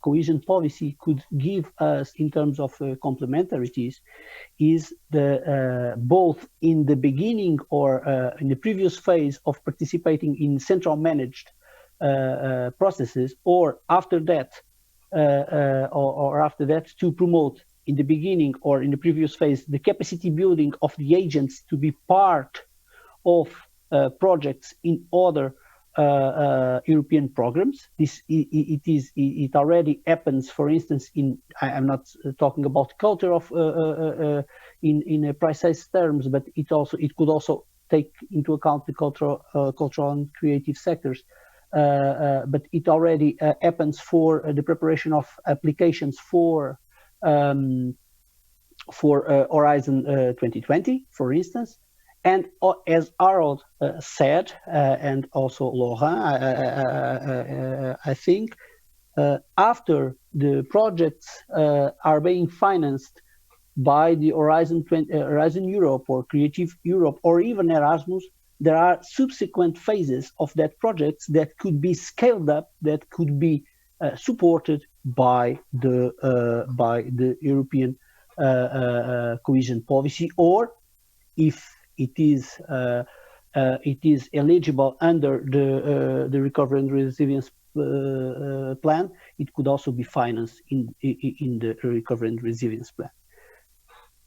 cohesion policy could give us in terms of complementarities is both in the beginning or in the previous phase of participating in central managed processes, or after that, to promote in the beginning or in the previous phase the capacity building of the agents to be part of projects in other European programs. It already happens, for instance, I'm not talking about culture in precise terms, but it could also take into account the cultural and creative sectors. But it already happens for the preparation of applications for Horizon 2020, for instance. And as Harold said, and also Laurent, I think, after the projects are being financed by the Horizon Europe or Creative Europe or even Erasmus, there are subsequent phases of that project that could be scaled up, that could be supported by the European cohesion policy, or if it is eligible under the recovery and resilience plan, it could also be financed in the recovery and resilience plan.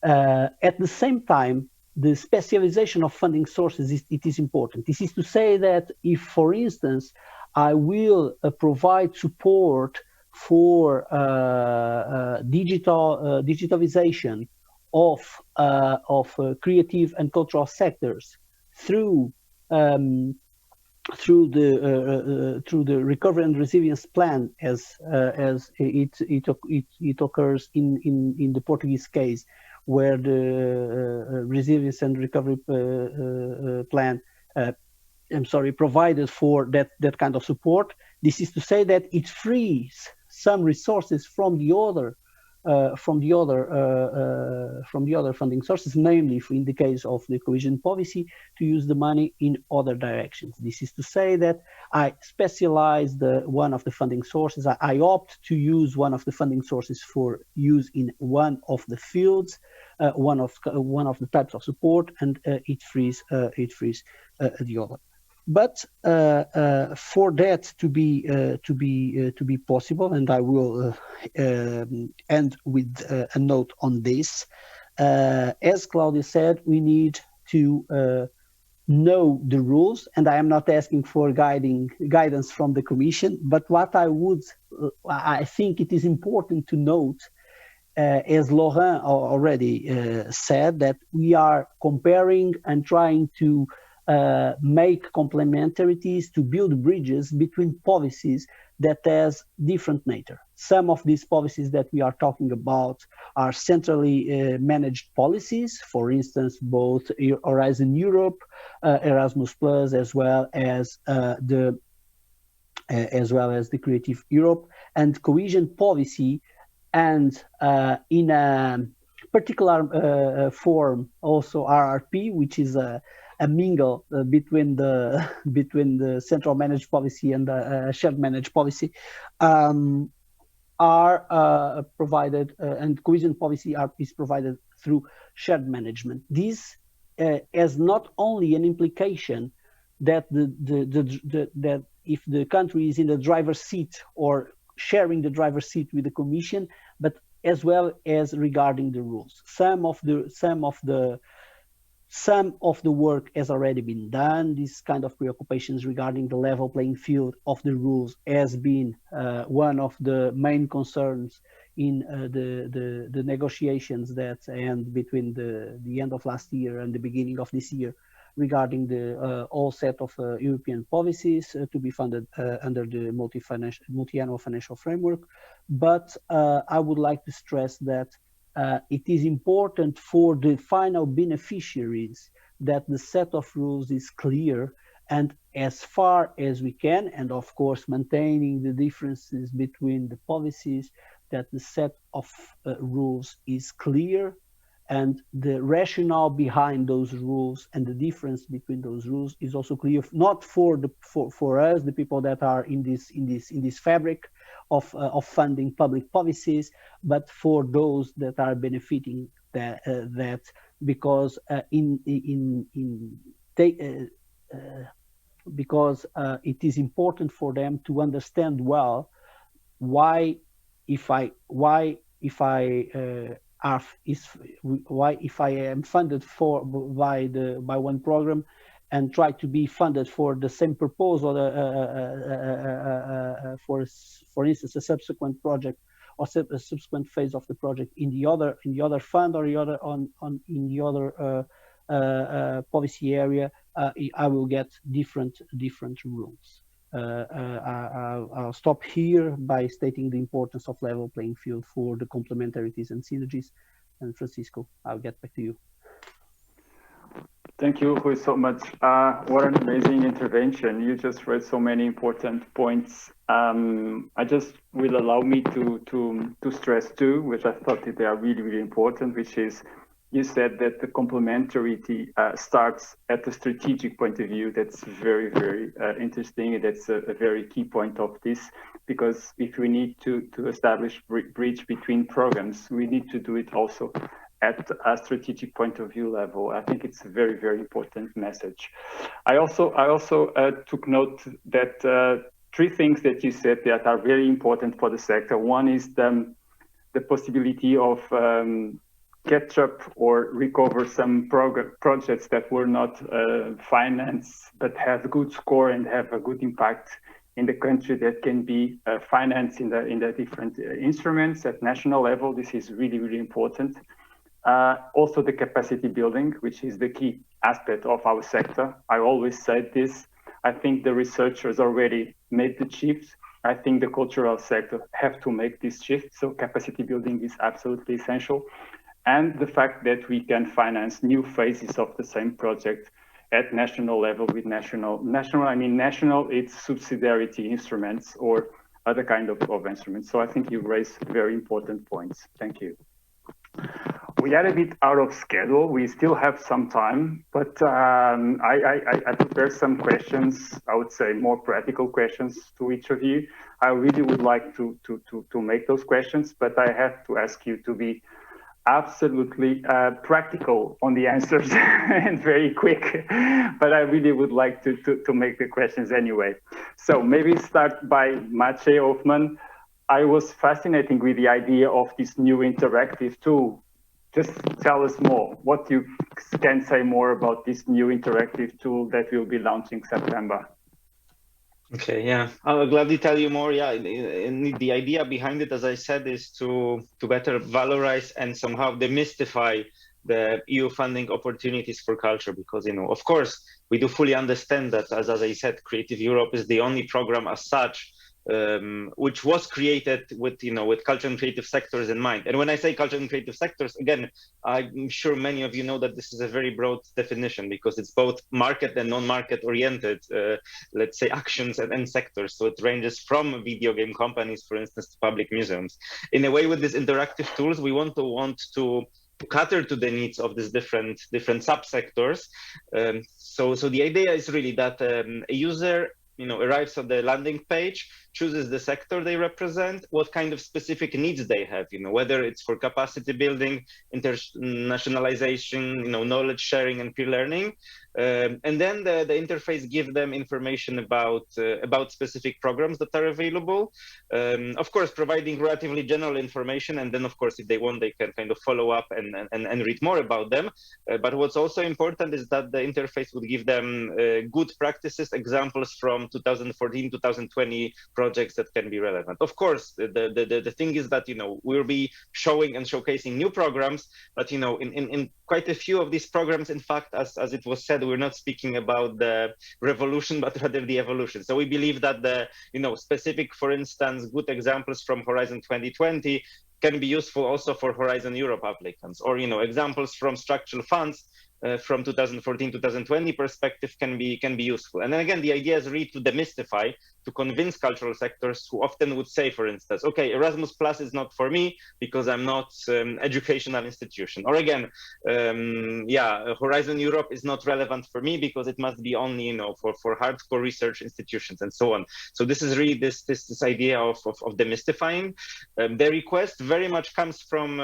At the same time, the specialization of funding sources is important. This is to say that if, for instance, I will provide support for digitalization of creative and cultural sectors through the recovery and resilience plan, as it occurs in the Portuguese case, where the resilience and recovery plan provided for that kind of support. This is to say that it frees some resources from the other funding sources, namely in the case of the cohesion policy, to use the money in other directions. This is to say that I specialize one of the funding sources. I opt to use one of the funding sources for use in one of the fields, one of the types of support, and it frees the other. But for that to be possible, and I will end with a note on this, as Claudia said, we need to know the rules, and I am not asking for guidance from the Commission, but what I think it is important to note, as Laurent already said, that we are comparing and trying to make complementarities, to build bridges between policies that has different nature. Some of these policies that we are talking about are centrally managed policies, for instance, both Horizon Europe, Erasmus Plus, as well as the Creative Europe, and cohesion policy, and in a particular form also RRP, which is a mingle between the central managed policy and the shared managed policy, are provided, and cohesion policy is provided through shared management. This has not only an implication that that if the country is in the driver's seat or sharing the driver's seat with the Commission, but as well as regarding the rules. Some of the work has already been done. This kind of preoccupations regarding the level playing field of the rules has been one of the main concerns in the negotiations that end between the end of last year and the beginning of this year, regarding the whole set of European policies to be funded under the multi-annual financial framework. But I would like to stress that it is important for the final beneficiaries that the set of rules is clear, and as far as we can, and of course maintaining the differences between the policies, that the set of rules is clear, and the rationale behind those rules and the difference between those rules is also clear, not for us, the people that are in this fabric of funding public policies, but for those that are benefiting that because because it is important for them to understand well why if I am funded by one program and try to be funded for the same purpose, or for instance a subsequent project or a subsequent phase of the project in the other fund or in the other policy area, I will get different rules. I'll stop here by stating the importance of level playing field for the complementarities and synergies. And Francisco, I'll get back to you. Thank you, Rui, so much. What an amazing intervention. You just raised so many important points. I just will allow me to stress two, which I thought that they are really, really important, which is, you said that the complementarity starts at the strategic point of view. That's very, very interesting. And that's a very key point of this, because if we need to establish bridge between programs, we need to do it also at a strategic point of view level. I think it's a very, very important message. I also took note that three things that you said that are very important for the sector. One is the possibility of catch up or recover some projects that were not financed but have good score and have a good impact in the country that can be financed in the different instruments at national level. This is really, really important. Also the capacity building, which is the key aspect of our sector. I always said this. I think the researchers already made the shift. I think the cultural sector have to make this shift. So capacity building is absolutely essential. And the fact that we can finance new phases of the same project at national level with national, it's subsidiarity instruments or other kind of instruments. So I think you raised very important points. Thank you. We are a bit out of schedule. We still have some time, but I prepared some questions, I would say more practical questions to each of you. I really would like to make those questions, but I have to ask you to be absolutely practical on the answers and very quick, but I really would like to make the questions anyway. So maybe start by Maciej Hoffman. I was fascinated with the idea of this new interactive tool. Just tell us more, what you can say more about this new interactive tool that will be launching September. Okay, yeah, I'll gladly tell you more. Yeah, and the idea behind it, as I said, is to better valorize and somehow demystify the EU funding opportunities for culture, because, of course, we do fully understand that, as I said, Creative Europe is the only program as such which was created with culture and creative sectors in mind. And when I say culture and creative sectors, again, I'm sure many of you know that this is a very broad definition, because it's both market and non-market oriented, let's say, actions and sectors. So it ranges from video game companies, for instance, to public museums. In a way, with these interactive tools, we want to cater to the needs of these different subsectors. So the idea is really that a user arrives at the landing page, chooses the sector they represent, what kind of specific needs they have, whether it's for capacity building, internationalization, knowledge sharing and peer learning. And then the interface gives them information about specific programs that are available. Of course, providing relatively general information. And then, of course, if they want, they can kind of follow up and read more about them. But what's also important is that the interface would give them good practices, examples from 2014, 2020 projects that can be relevant. Of course, the thing is that, we'll be showing and showcasing new programs, but, in quite a few of these programs, in fact, as it was said, we're not speaking about the revolution, but rather the evolution. So we believe that the, specific, for instance, good examples from Horizon 2020 can be useful also for Horizon Europe applicants, or, examples from structural funds from 2014-2020 perspective can be useful. And then again, the idea is really to demystify, to convince cultural sectors who often would say, for instance, okay, Erasmus Plus is not for me because I'm not educational institution. Or again, Horizon Europe is not relevant for me because it must be only, for hardcore research institutions and so on. So this is really this idea of demystifying. The request very much comes from,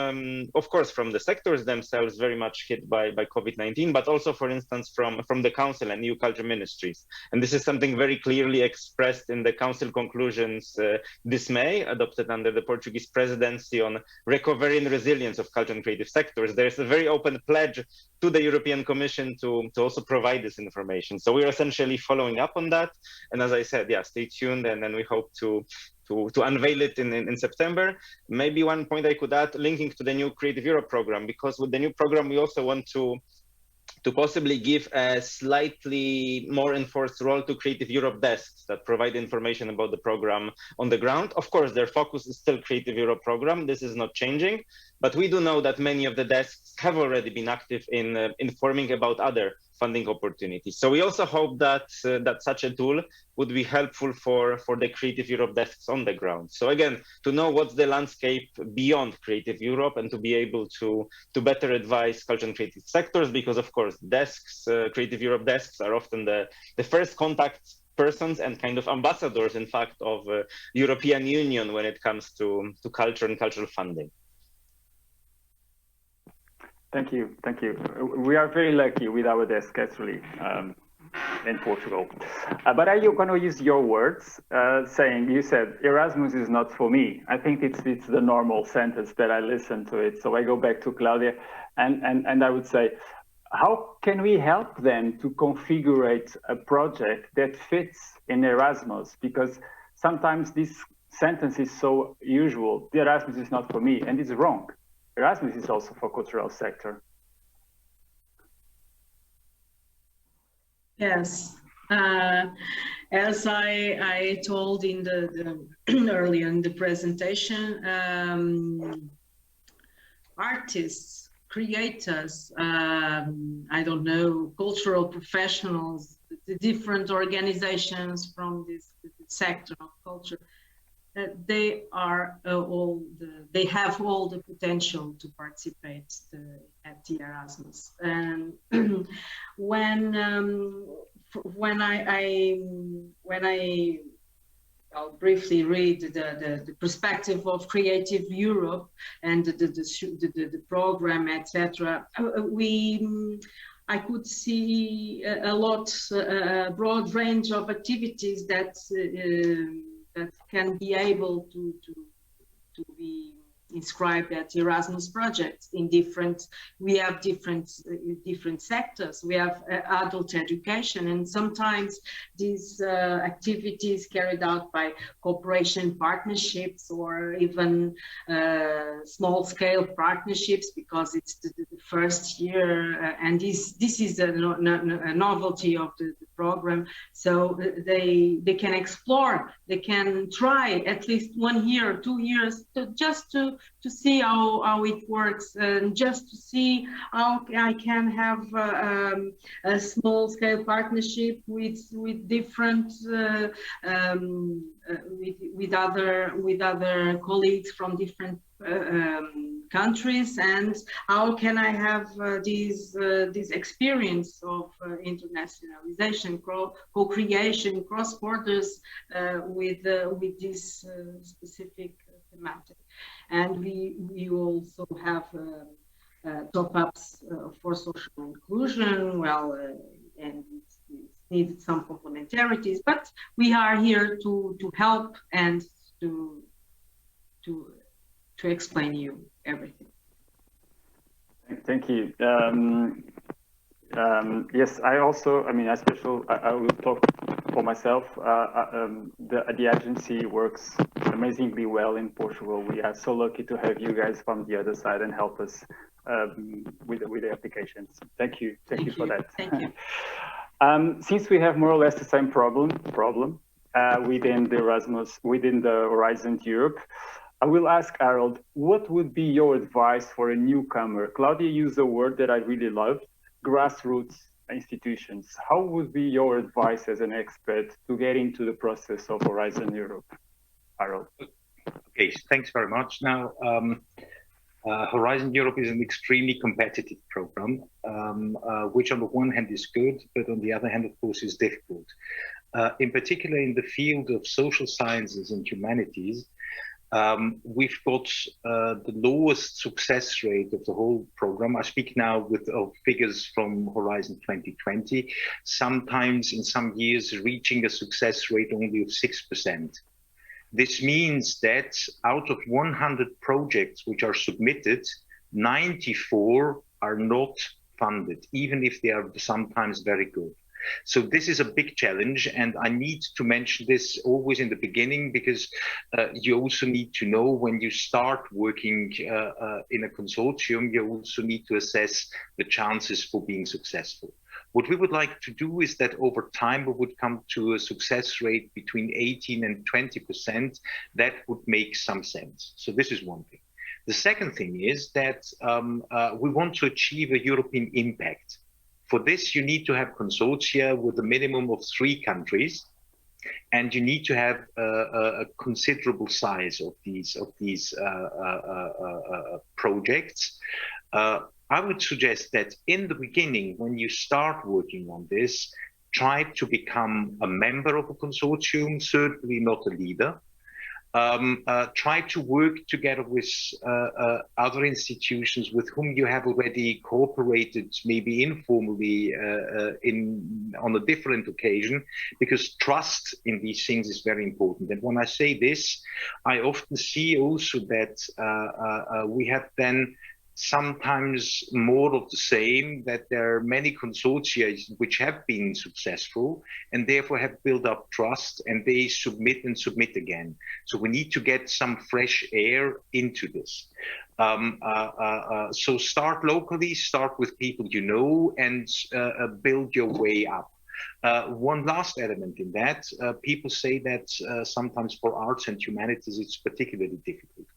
of course, from the sectors themselves, very much hit by COVID-19, but also, for instance, from the Council and EU culture ministries. And this is something very clearly expressed in the Council conclusions this May, adopted under the Portuguese presidency on recovery and resilience of culture and creative sectors. There's a very open pledge to the European Commission to also provide this information. So we're essentially following up on that. And as I said, stay tuned, and then we hope to unveil it in September. Maybe one point I could add, linking to the new Creative Europe program, because with the new program, we also want to possibly give a slightly more enforced role to Creative Europe desks that provide information about the program on the ground. Of course, their focus is still Creative Europe program. This is not changing, but we do know that many of the desks have already been active in informing about other funding opportunities. So we also hope that such a tool would be helpful for the Creative Europe desks on the ground. So again, to know what's the landscape beyond Creative Europe and to be able to better advise culture and creative sectors, because of course desks, Creative Europe desks are often the first contact persons and kind of ambassadors, in fact, of European Union when it comes to culture and cultural funding. Thank you. We are very lucky with our desk, actually. in Portugal. But I'm going to use your words, saying, you said, Erasmus is not for me. I think it's the normal sentence that I listen to it. So I go back to Claudia, and I would say, how can we help them to configure a project that fits in Erasmus? Because sometimes this sentence is so usual, the Erasmus is not for me, and it's wrong. Erasmus is also for cultural sector. Yes, as I told in the earlier in the presentation, artists, creators, I don't know, cultural professionals, the different organizations from this sector of culture, they are they have all the potential to participate at the Erasmus. And when I'll briefly read the perspective of Creative Europe and the program, etc. I could see a broad range of activities that can be able to be inscribed at Erasmus projects in we have different sectors. We have adult education, and sometimes these activities carried out by cooperation partnerships or even small scale partnerships, because it's the first year, and this is a novelty of the program. So they can explore, they can try at least 1 year, 2 years, just to see how it works, and just to see how I can have a small scale partnership with different with other colleagues from different countries, and how can I have this experience of internationalization, co-creation, cross borders with this specific thematic. And we also have top-ups for social inclusion, and it needs some complementarities, but we are here to help and to explain you everything. Thank you. Yes, I also, I will talk for myself. The agency works amazingly well in Portugal. We are so lucky to have you guys from the other side and help us with the applications. Thank you for that. Thank you. Since we have more or less the same problem within the Erasmus, within the Horizon Europe, I will ask Harold, what would be your advice for a newcomer? Claudia used a word that I really loved, grassroots institutions. How would be your advice as an expert to get into the process of Horizon Europe? Harold. Okay, thanks very much. Now, Horizon Europe is an extremely competitive program, which on the one hand is good, but on the other hand, of course, is difficult. In particular, in the field of social sciences and humanities, we've got the lowest success rate of the whole program. I speak now with figures from Horizon 2020, sometimes in some years reaching a success rate only of 6%. This means that out of 100 projects which are submitted, 94 are not funded, even if they are sometimes very good. So this is a big challenge, and I need to mention this always in the beginning, because you also need to know when you start working in a consortium, you also need to assess the chances for being successful. What we would like to do is that over time we would come to a success rate between 18 and 20%. That would make some sense. So this is one thing. The second thing is that we want to achieve a European impact. For this, you need to have consortia with a minimum of 3 countries, and you need to have a considerable size of these projects. I would suggest that in the beginning, when you start working on this, try to become a member of a consortium, certainly not a leader. Try to work together with other institutions with whom you have already cooperated, maybe informally on a different occasion, because trust in these things is very important. And when I say this, I often see also that we have then sometimes more of the same, that there are many consortia which have been successful and therefore have built up trust, and they submit and submit again. So we need to get some fresh air into this. So start locally, start with people you know, and build your way up. One last element in that, people say that sometimes for arts and humanities it's particularly difficult.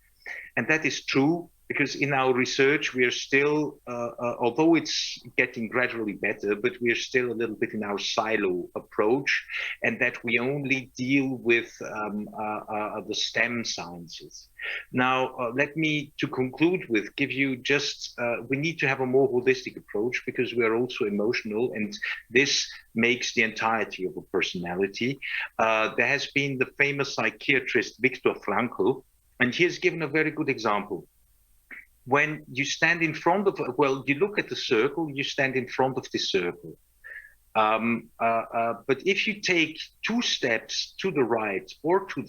And that is true, because in our research, we are still, although it's getting gradually better, but we are still a little bit in our silo approach, and that we only deal with the STEM sciences. Now, let me, to conclude with, give you just, we need to have a more holistic approach, because we are also emotional, and this makes the entirety of a personality. There has been the famous psychiatrist Viktor Frankl, and he has given a very good example. When you stand in front of, well, you look at the circle, you stand in front of the circle. But if you take 2 steps to the right or to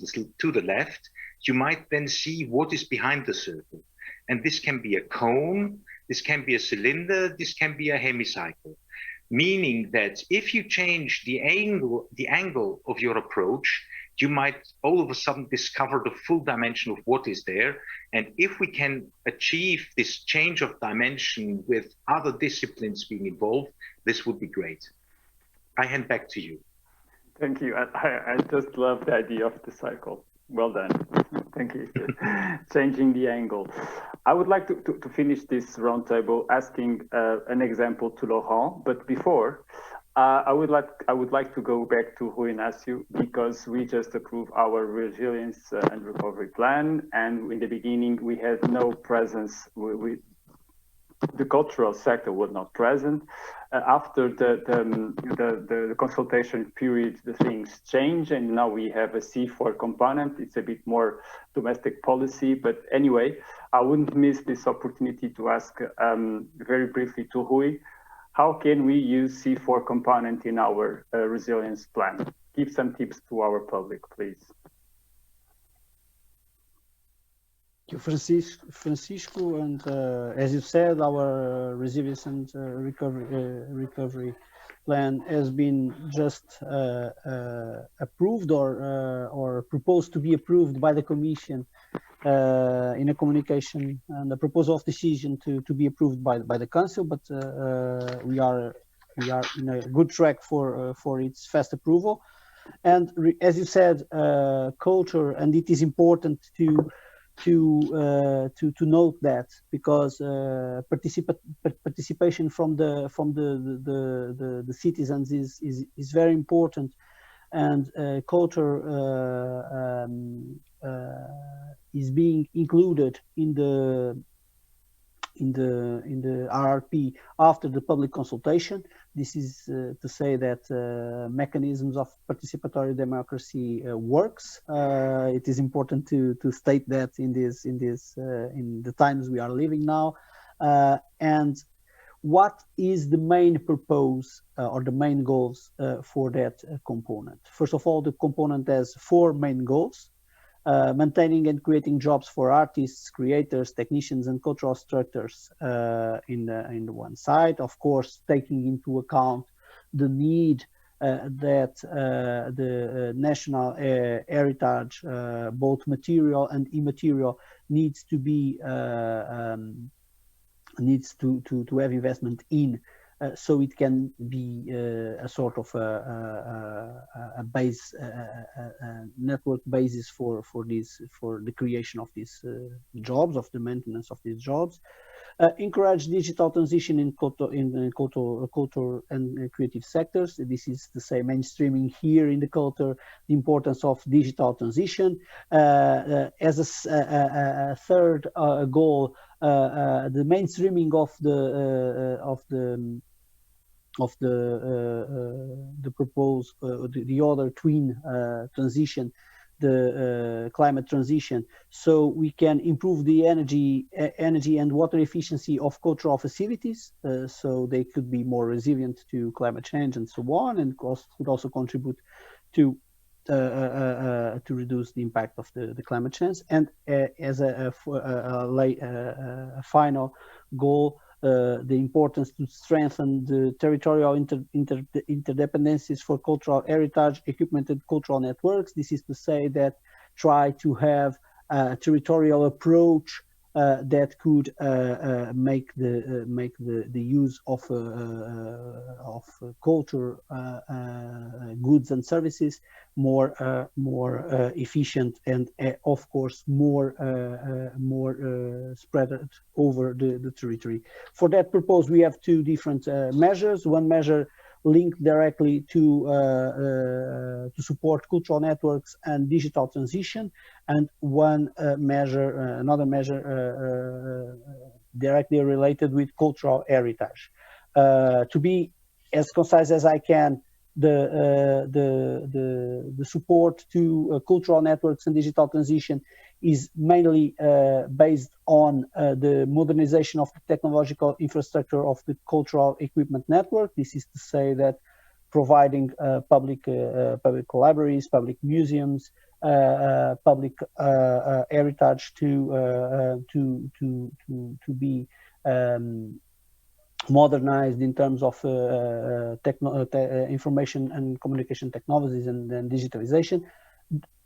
the left, you might then see what is behind the circle. And this can be a cone, this can be a cylinder, this can be a hemicycle. Meaning that if you change the angle of your approach, you might all of a sudden discover the full dimension of what is there. And if we can achieve this change of dimension with other disciplines being involved, this would be great. I hand back to you. Thank you. I just love the idea of the cycle. Well done. Thank you. Changing the angle. I would like to finish this roundtable asking an example to Laurent, but before, I would like to go back to Rui Inácio, because we just approved our resilience and recovery plan, and in the beginning we had no presence. The cultural sector was not present. After the consultation period, the things change, and now we have a C4 component. It's a bit more domestic policy, but anyway, I wouldn't miss this opportunity to ask very briefly to Rui, how can we use C4 component in our resilience plan? Give some tips to our public, please. Thank you, Francisco. And as you said, our resilience and recovery plan has been just approved or proposed to be approved by the Commission in a communication and a proposal of decision to be approved by the Council. But we are in a good track for its fast approval. And as you said, culture, and it is important to note that, because participation from the citizens is very important, and culture is being included in the RRP after the public consultation. This is to say that mechanisms of participatory democracy works. It is important to state that in the times we are living now. And what is the main purpose or the main goals for that component? First of all, the component has 4 main goals. Maintaining and creating jobs for artists, creators, technicians, and cultural structures in the one side. Of course, taking into account the need that the national heritage, both material and immaterial, needs to be needs to have investment in. So it can be a sort of a base, a network basis for the creation of these jobs, of the maintenance of these jobs. Encourage digital transition in culture and creative sectors. This is to say mainstreaming here in the culture, the importance of digital transition. As a third goal, the mainstreaming of the proposed the other twin transition, the climate transition, so we can improve the energy and water efficiency of cultural facilities, so they could be more resilient to climate change and so on, and could also contribute to reduce the impact of the climate change. And as a final goal, the importance to strengthen the territorial interdependencies for cultural heritage, equipment and cultural networks. This is to say that try to have a territorial approach that could make the use of culture goods and services more efficient, and of course more spread over the territory. For that purpose, we have two different measures. One measure linked directly to support cultural networks and digital transition, and another measure directly related with cultural heritage. To be as concise as I can, the support to cultural networks and digital transition is mainly based on the modernization of the technological infrastructure of the cultural equipment network. This is to say that providing public libraries, public museums, public heritage to be modernized in terms of information and communication technologies and digitalization.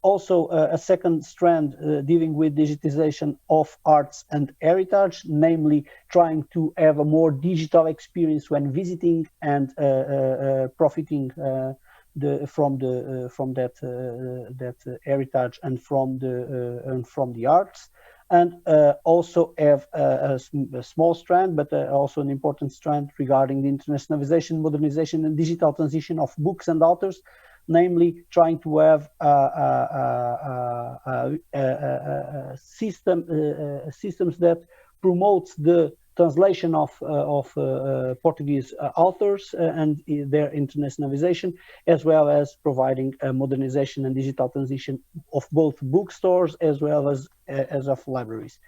Also, a second strand dealing with digitization of arts and heritage, namely trying to have a more digital experience when visiting and profiting from that heritage and from the arts. And also have a small strand, but also an important strand regarding the internationalization, modernization, and digital transition of books and authors, namely trying to have systems that promotes the translation of Portuguese authors and their internationalization, as well as providing a modernization and digital transition of both bookstores as well as of libraries.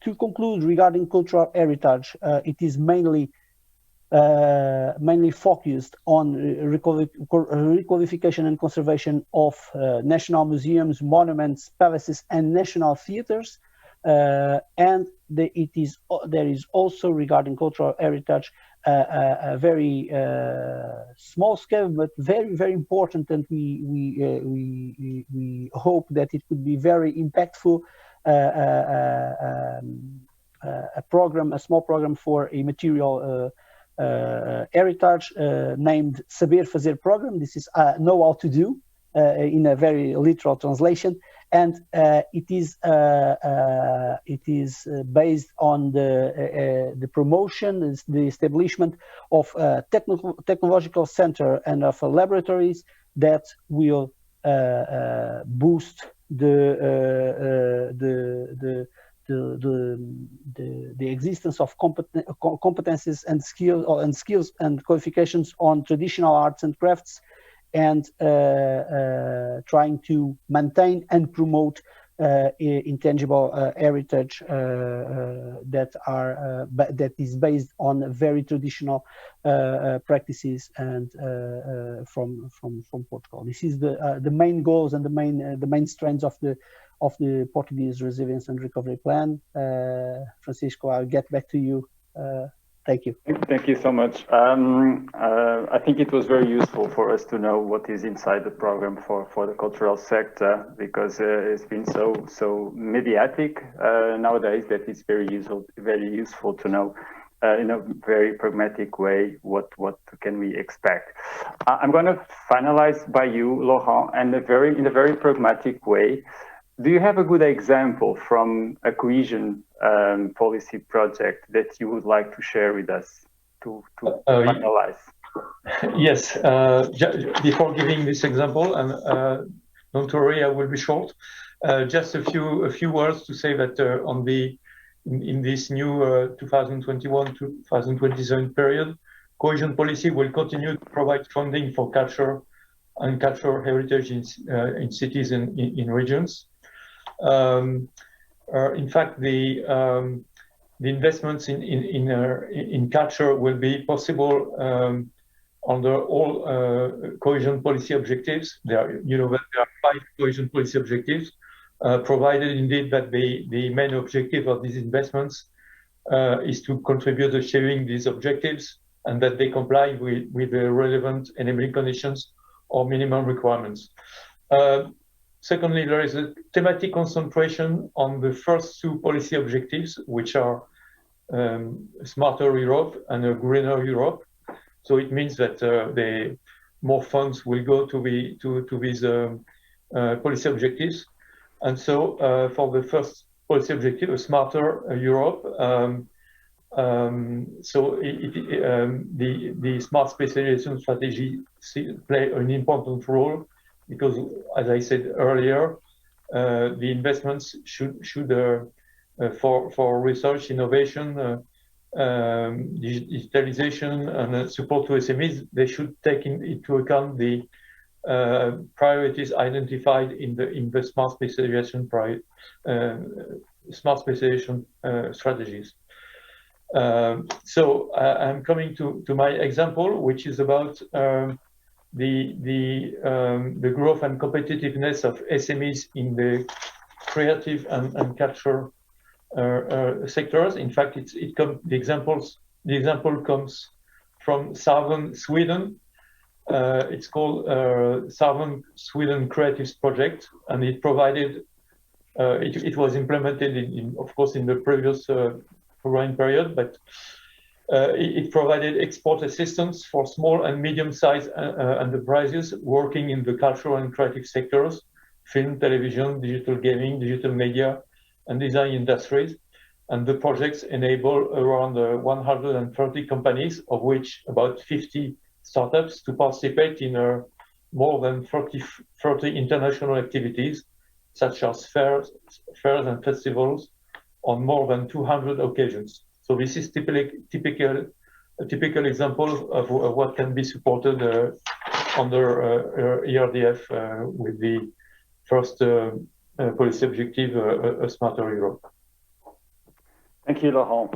To conclude, regarding cultural heritage, it is mainly focused on requalification and conservation of national museums, monuments, palaces, and national theaters. And there is also, regarding cultural heritage, a very small scale, but very, very important, and we hope that it could be very impactful, a small program for a material heritage named Saber Fazer program. This is know how to do in a very literal translation, and it is based on the promotion, the establishment of a technological center and of laboratories that will boost the existence of competences and skills and qualifications on traditional arts and crafts, and trying to maintain and promote intangible heritage that is based on very traditional practices and from Portugal. This is the main goals and the main strands of the Portuguese Resilience and Recovery Plan. Francisco, I'll get back to you. Thank you. Thank you so much. I think it was very useful for us to know what is inside the program for the cultural sector, because it's been so mediatic nowadays that it's very useful to know in a very pragmatic way what can we expect. I'm going to finalize by you, Laurent, and in a very pragmatic way. Do you have a good example from a cohesion policy project that you would like to share with us to finalize? Yes. Before giving this example, and don't worry, I will be short. Just a few words to say that in this new 2021-2027 period, cohesion policy will continue to provide funding for culture and cultural heritage in cities and in regions. In fact, the investments in culture will be possible under all cohesion policy objectives. There are 5 cohesion policy objectives, provided indeed that the main objective of these investments is to contribute to achieving these objectives and that they comply with the relevant enabling conditions or minimum requirements. Secondly, there is a thematic concentration on the first 2 policy objectives, which are smarter Europe and a greener Europe. So it means that more funds will go to these policy objectives. And so for the first policy objective, a smarter Europe, so the smart specialization strategy play an important role because, as I said earlier, the investments should for research, innovation, digitalization, and support to SMEs, they should take into account the priorities identified in the smart specialization strategies. So I'm coming to my example, which is about the growth and competitiveness of SMEs in the creative and culture sectors. In fact, the example comes from southern Sweden. It's called Southern Sweden Creatives Project, and it provided. It was implemented of course, in the previous program period, but it provided export assistance for small and medium-sized enterprises working in the cultural and creative sectors, film, television, digital gaming, digital media, and design industries. And the projects enable around 130 companies, of which about 50 startups, to participate in more than 30 international activities, such as fairs and festivals on more than 200 occasions. So this is a typical example of what can be supported under ERDF with the first policy objective, a smarter Europe. Thank you, Laurent.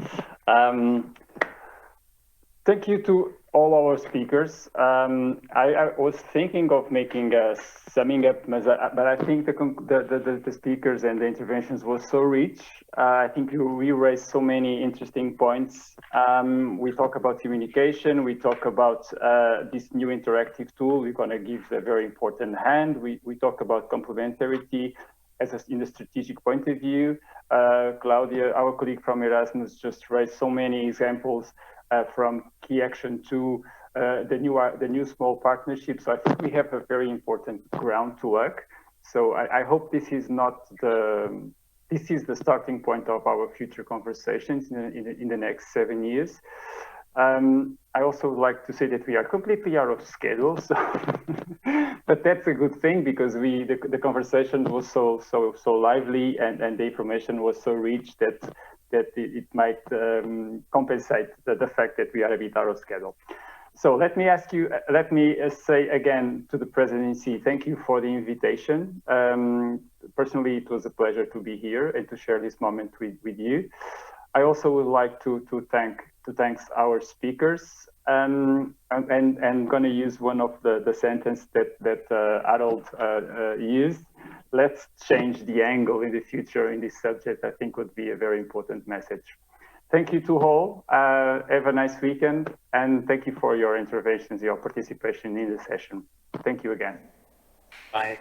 Thank you to all our speakers. I was thinking of making a summing up, but I think the speakers and the interventions were so rich. I think we raised so many interesting points. We talk about communication. We talk about this new interactive tool. We're going to give a very important hand. We talk about complementarity in the strategic point of view. Claudia, our colleague from Erasmus, just raised so many examples from key action to the new small partnerships. So I think we have a very important ground to work. So I hope this is the starting point of our future conversations in the next 7 years. I also would like to say that we are completely out of schedule, so but that's a good thing because the conversation was so lively and the information was so rich that it might compensate the fact that we are a bit out of schedule. So let me say again to the presidency, thank you for the invitation. Personally, it was a pleasure to be here and to share this moment with you. I also would like to thank our speakers, and going to use one of the sentence that Harold used. Let's change the angle in the future in this subject. I think would be a very important message. Thank you to all. Have a nice weekend, and thank you for your interventions, your participation in the session. Thank you again. Bye.